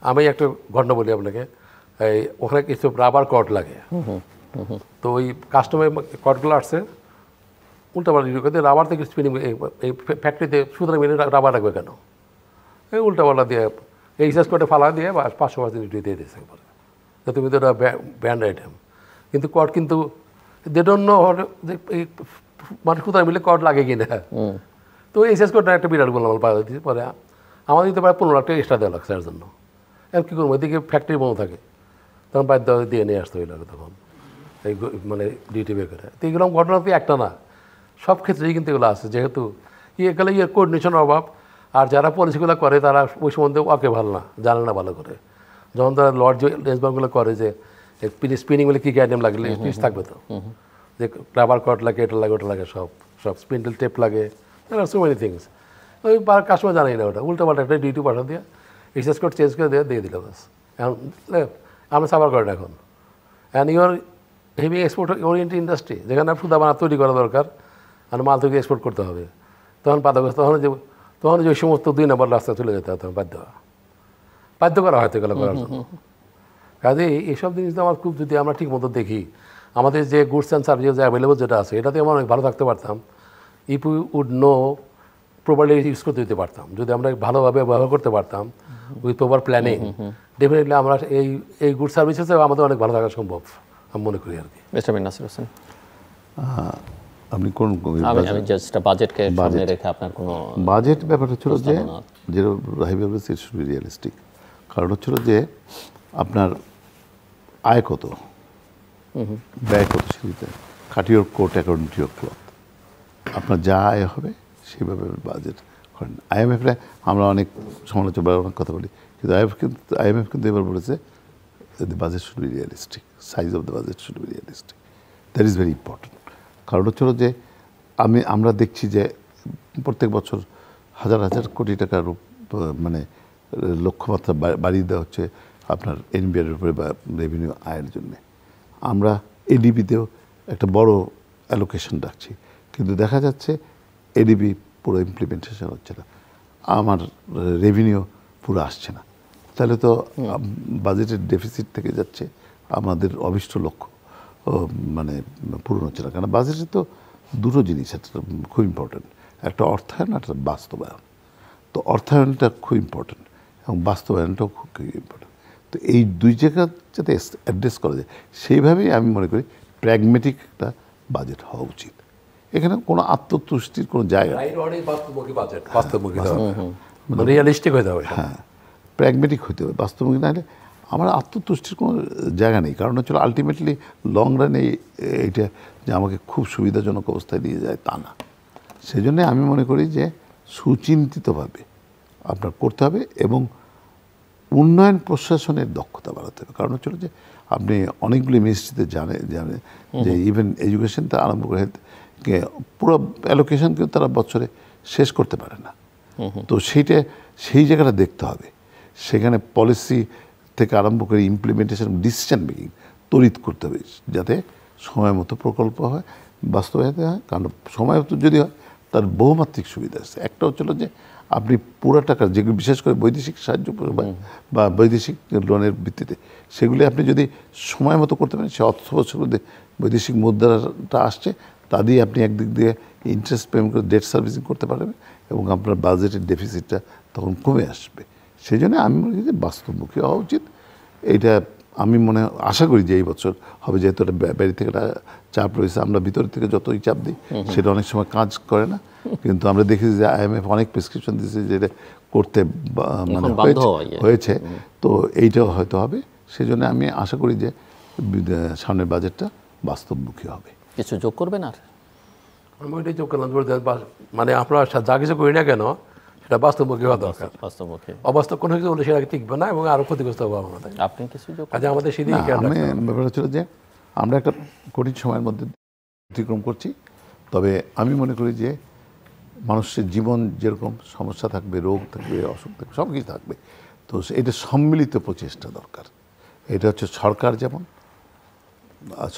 আমি একটা ঘটনা বলি আপনাকে, এই ওখানে কিছু রাবার কট লাগে, তো ওই কাস্টমার কটগুলো আসছে উল্টাপাল্টা রিভিউ করতে, রাবার থেকে স্পিনিং এই ফ্যাক্টরিতে সুতরাং মিলে রাবার রাখবে কেন, এই উল্টাপাল্টা দিয়ে এই রিসার্চ করে ফালা দিয়ে বা 500% দিয়ে দিয়েছে বলে, তুমি তো এটা ব্যান্ড আইটেম, কিন্তু কট কিন্তু দে ডোন্ট নো যে এই মানে সুতরাং মিলে কট লাগে কিনা। তো এই রিসার্চ করতে একটা বিরাট গোলমাল পাওয়া দিতে পরে আমাদের দিতে পারে 15 লাখ টাকা এক্সট্রা দেওয়া লাগছে এর জন্য। আর কী করবো, এদিকে ফ্যাক্টরি বন্ধ থাকে, তখন বাধ্য দিয়ে নিয়ে আসতে হইল তখন এই মানে ডিউটি বের করে। তো এইগুলো ঘটনা তো একটা না, সব ক্ষেত্রেই কিন্তু এগুলো আছে, যেহেতু গেলে কোঅর্ডিনেশনের অভাব, আর যারা পলিসিগুলো করে তারা ওই সম্বন্ধে ওকে ভালো না, জানে না ভালো করে। যখন তারা লর্ড রেঞ্জবারগুলো করে যে স্পিনিং বলে কী কী আইটেম লাগলে পিস থাকবে, তো যে রাবার কট লাগে, এটা লাগে, ওটা লাগে, সব স্পিন্ডেল টেপ লাগে, সো মেনি থিংস। ওই কাস্টমার জানাই না, ওটা উল্টো পাল্টা একটা ডিউটি পাঠা দিয়ে এক্সেস কোড চেঞ্জ করে দিয়ে দিল বাস। এখন আমরা সাবার করেন এখন, and your heavy export oriented industry, যেখানে সুদা বানা তৈরি করা দরকার আর মাল তৈরি এক্সপোর্ট করতে হবে, তখন বাধাগ্রস্ত, তখন যে সমস্ত 2 নম্বর রাস্তা চলে যেতে হয়, তখন বাধ্য করা হয়তো এগুলো করার জন্য। কাজেই এইসব জিনিস তো আমার খুব, যদি আমরা ঠিক মতো দেখি, আমাদের যে গুডস অ্যান্ড সার্ভিস যে অ্যাভেলেবল যেটা আছে, এটাতে আমরা অনেক ভালো থাকতে পারতাম, if you would know properly use করতে দিতে পারতাম, যদি আমরা ভালোভাবে ব্যবহার করতে পারতাম উইথ প্রপার প্ল্যানিং, ডেফিনেটলি আমরা এই গুড সার্ভিসেসে আমাদের অনেক ভালো থাকা সম্ভব আমি মনে করি আর কি। মিস্টার নাসির হোসেন, আপনি কোন আমি জাস্ট বাজেটকে সামনে রেখে আপনার কোনো বাজেট ব্যাপারটা ছিল যে রাহিব বলেছে ইট শুড বি রিয়েলিস্টিক। কারণ হচ্ছিল যে আপনার আয় কত, ব্যয় কত, সেটা cut your coat according to your cloth, আপনার যা আয় হবে সেইভাবে বাজেট করেন। আইএমএফে আমরা অনেক সমালোচনা অনেক কথা বলি, কিন্তু আইএমএফ কিন্তু এবার বলেছে the budget should be realistic, size of the budget should be realistic. That is very important. কারণ হচ্ছিল যে আমরা দেখছি যে প্রত্যেক বছর হাজার হাজার কোটি টাকার মানে লক্ষ্যমাত্রা বাড়িয়ে দেওয়া হচ্ছে আপনার এনবিআর উপরে বা রেভিনিউ আয়ের জন্য। আমরা এডিবিতেও একটা বড় অ্যালোকেশন রাখছি, কিন্তু দেখা যাচ্ছে এডিবি পুরো ইমপ্লিমেন্টেশন হচ্ছে না, আমার রেভিনিউ পুরো আসছে না। তাহলে তো বাজেটের ডেফিসিট থেকে যাচ্ছে, আমাদের অভিষ্ট লক্ষ্য মানে পূরণ হচ্ছে না। কারণ বাজেটে তো দুটো জিনিস একটা খুব ইম্পর্টেন্ট, একটা অর্থায়ন আর একটা বাস্তবায়ন। তো তো অর্থায়নটা খুব ইম্পর্টেন্ট এবং বাস্তবায়নটাও খুব ইম্পর্টেন্ট। তো এই দুই জায়গা যাতে অ্যাড্রেস করা যায় সেইভাবেই আমি মনে করি প্র্যাগমেটিক একটা বাজেট হওয়া উচিত। এখানে কোনো আত্মতুষ্টির কোনো জায়গা নেই। বাস্তবমুখী বাজেট, বাস্তবমুখী রিয়ালিস্টিক হতে হবে। হ্যাঁ, প্র্যাগমেটিক হতে হবে। বাস্তবমুখী না হলে আমার আত্মতুষ্টির কোনো জায়গা নেই। কারণ হচ্ছে আলটিমেটলি লং রানে এইটা যে আমাকে খুব সুবিধাজনক অবস্থায় নিয়ে যায় তা না। সেই জন্যে আমি মনে করি যে সুচিন্তিতভাবে আপনার করতে হবে এবং উন্নয়ন প্রশাসনের দক্ষতা বাড়াতে হবে। কারণ হচ্ছিল যে আপনি অনেকগুলি মিনিস্ট্রিতে জানেন যে ইভেন এডুকেশন থেকে আরম্ভ করে পুরো অ্যালোকেশনকে তারা বছরে শেষ করতে পারে না। তো সেই জায়গাটা দেখতে হবে। সেখানে পলিসি থেকে আরম্ভ করে ইমপ্লিমেন্টেশন, ডিসিশন মেকিং তড়িৎ করতে হবে যাতে সময় মতো প্রকল্প হয়, বাস্তবায়িত হয়। কারণ সময় মতো যদি হয় তার বহুমাত্রিক সুবিধা আছে। একটা হচ্ছিল যে আপনি পুরো টাকা যেগুলো বিশেষ করে বৈদেশিক সাহায্য বা বৈদেশিক লোনের ভিত্তিতে সেগুলি আপনি যদি সময় মতো করতে পারেন, সে অর্থ বছর বৈদেশিক মুদ্রাটা আসছে তা দিয়ে আপনি একদিক দিয়ে ইন্টারেস্ট পেমেন্ট করে ডেট সার্ভিসিং করতে পারবেন এবং আপনার বাজেটের ডেফিসিটটা তখন কমে আসবে। সেই জন্য আমি মনে করি যে বাস্তবমুখী হওয়া উচিত। এইটা আমি আশা করি যে এই বছর হবে, যেহেতু এটা বাইরে থেকে একটা চাপ রয়েছে। আমরা ভিতর থেকে যতই চাপ দিই সেটা অনেক সময় কাজ করে না, কিন্তু আমরা দেখেছি যে IMF অনেক প্রেসক্রিপশন দিয়েছে যেটা করতে হয়েছে। তো এইটাও হয়তো হবে। সেই জন্য আমি আশা করি যে সামনের বাজেটটা বাস্তবমুখী হবে। কিছু যোগ করবেন? আর আমি ওইটাই যোগ করলাম, মানে আমরা যা কিছু করি না কেন সেটা বাস্তবমুখী হওয়া দরকার। বাস্তবমুখী, অবাস্তব কোনো কিছু হলে সেটা টিকবে না এবং আরো ক্ষতিগ্রস্ত হবে আমাদের। আপনি কিছু যোগ কাজে আমাদের সেদিকে খেয়াল রাখতে হবে। ব্যাপার হচ্ছিল যে আমরা একটা কঠিন সময়ের মধ্যে অতিক্রম করছি। তবে আমি মনে করি যে মানুষের জীবন যেরকম সমস্যা থাকবে, রোগ থাকবে, অসুখ থাকবে, সব কিছু থাকবে। তো এটা সম্মিলিত প্রচেষ্টা দরকার। এটা হচ্ছে সরকার, যেমন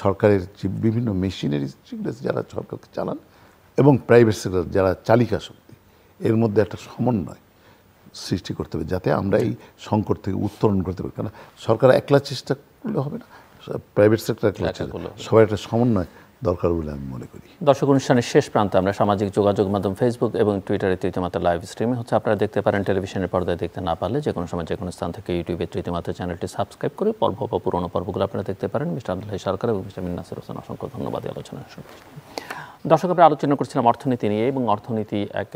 সরকারের যে বিভিন্ন মেশিনারি যারা সরকারকে চালান এবং প্রাইভেট সেক্টর যারা চালিকা শক্তি, এর মধ্যে একটা সমন্বয় সৃষ্টি করতে হবে যাতে আমরা এই সংকট থেকে উত্তরণ করতে পারি। কারণ সরকার একলা চেষ্টা করলে হবে না, প্রাইভেট সেক্টর একলা চেষ্টা, সবাই একটা সমন্বয় দরকার বলে আমি মনে করি। দর্শক, অনুষ্ঠানের শেষ প্রান্তে আমরা সামাজিক যোগাযোগ মাধ্যম ফেসবুক এবং টুইটারে তৃতীয়মাত্রা লাইভ স্ট্রিমে হচ্ছে আপনারা দেখতে পারেন। টেলিভিশনের পর্দায় দেখতে না পারলে যে কোনো সময় যে কোনো স্থান থেকে ইউটিউবে তৃতীয়মাত্রা চ্যানেলটি সাবস্ক্রাইব করে পর্ব বা পুরোনো পর্বগুলো আপনারা দেখতে পারেন। মিস্টার আব্দুল্লাহ সরকার এবং মিস্টার নাসির হোসেন, অসংখ্য ধন্যবাদ আলোচনা শুনতে। দর্শক, আমরা আলোচনা করছিলাম অর্থনীতি নিয়ে, এবং অর্থনীতি এক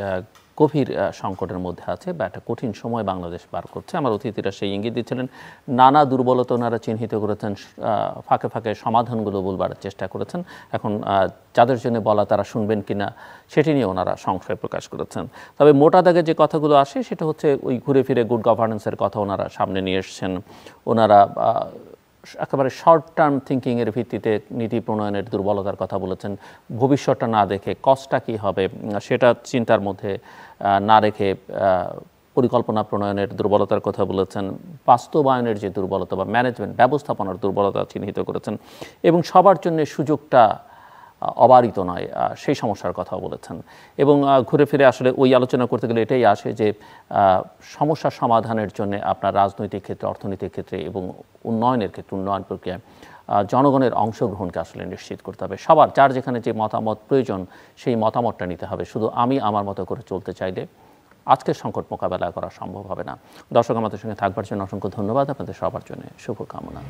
গভীর সংকটের মধ্যে আছে বা একটা কঠিন সময় বাংলাদেশ পার করছে। আমার অতিথিরা সেই ইঙ্গিত দিচ্ছিলেন, নানা দুর্বলতা ওনারা চিহ্নিত করেছেন, ফাঁকে ফাঁকে সমাধানগুলো বলবার চেষ্টা করেছেন। এখন যাদের জন্য বলা তারা শুনবেন কিনা সেটি নিয়ে ওনারা সংশয় প্রকাশ করেছেন। তবে মোটা দাগে যে কথাগুলো আসে সেটা হচ্ছে ওই ঘুরে ফিরে গুড গভর্নেন্সের কথা ওনারা সামনে নিয়ে এসছেন। ওনারা একেবারে শর্ট টার্ম থিঙ্কিংয়ের ভিত্তিতে নীতি প্রণয়নের দুর্বলতার কথা বলেছেন। ভবিষ্যৎটা না দেখে কষ্টটা কী হবে সেটা চিন্তার মধ্যে না রেখে পরিকল্পনা প্রণয়নের দুর্বলতার কথা বলেছেন। বাস্তবায়নের যে দুর্বলতা বা ম্যানেজমেন্ট ব্যবস্থাপনার দুর্বলতা চিহ্নিত করেছেন, এবং সবার জন্য সুযোগটা অবারিত নয় সেই সমস্যার কথা বলেছেন। এবং ঘুরে ফিরে আসলে ওই আলোচনা করতে গেলে এটাই আসে যে সমস্যা সমাধানের জন্য আপনার রাজনৈতিক ক্ষেত্রে, অর্থনৈতিক ক্ষেত্রে এবং উন্নয়নের ক্ষেত্রে, উন্নয়ন প্রক্রিয়ায় জনগণের অংশগ্রহণকে আসলে নিশ্চিত করতে হবে। সবার যার যেখানে যে মতামত প্রয়োজন সেই মতামতটা নিতে হবে। শুধু আমি আমার মতো করে চলতে চাইলে আজকের সংকট মোকাবেলা করা সম্ভব হবে না। দর্শক, আমাদের সঙ্গে থাকবার জন্য অসংখ্য ধন্যবাদ। আপনাদের সবার জন্য শুভকামনা।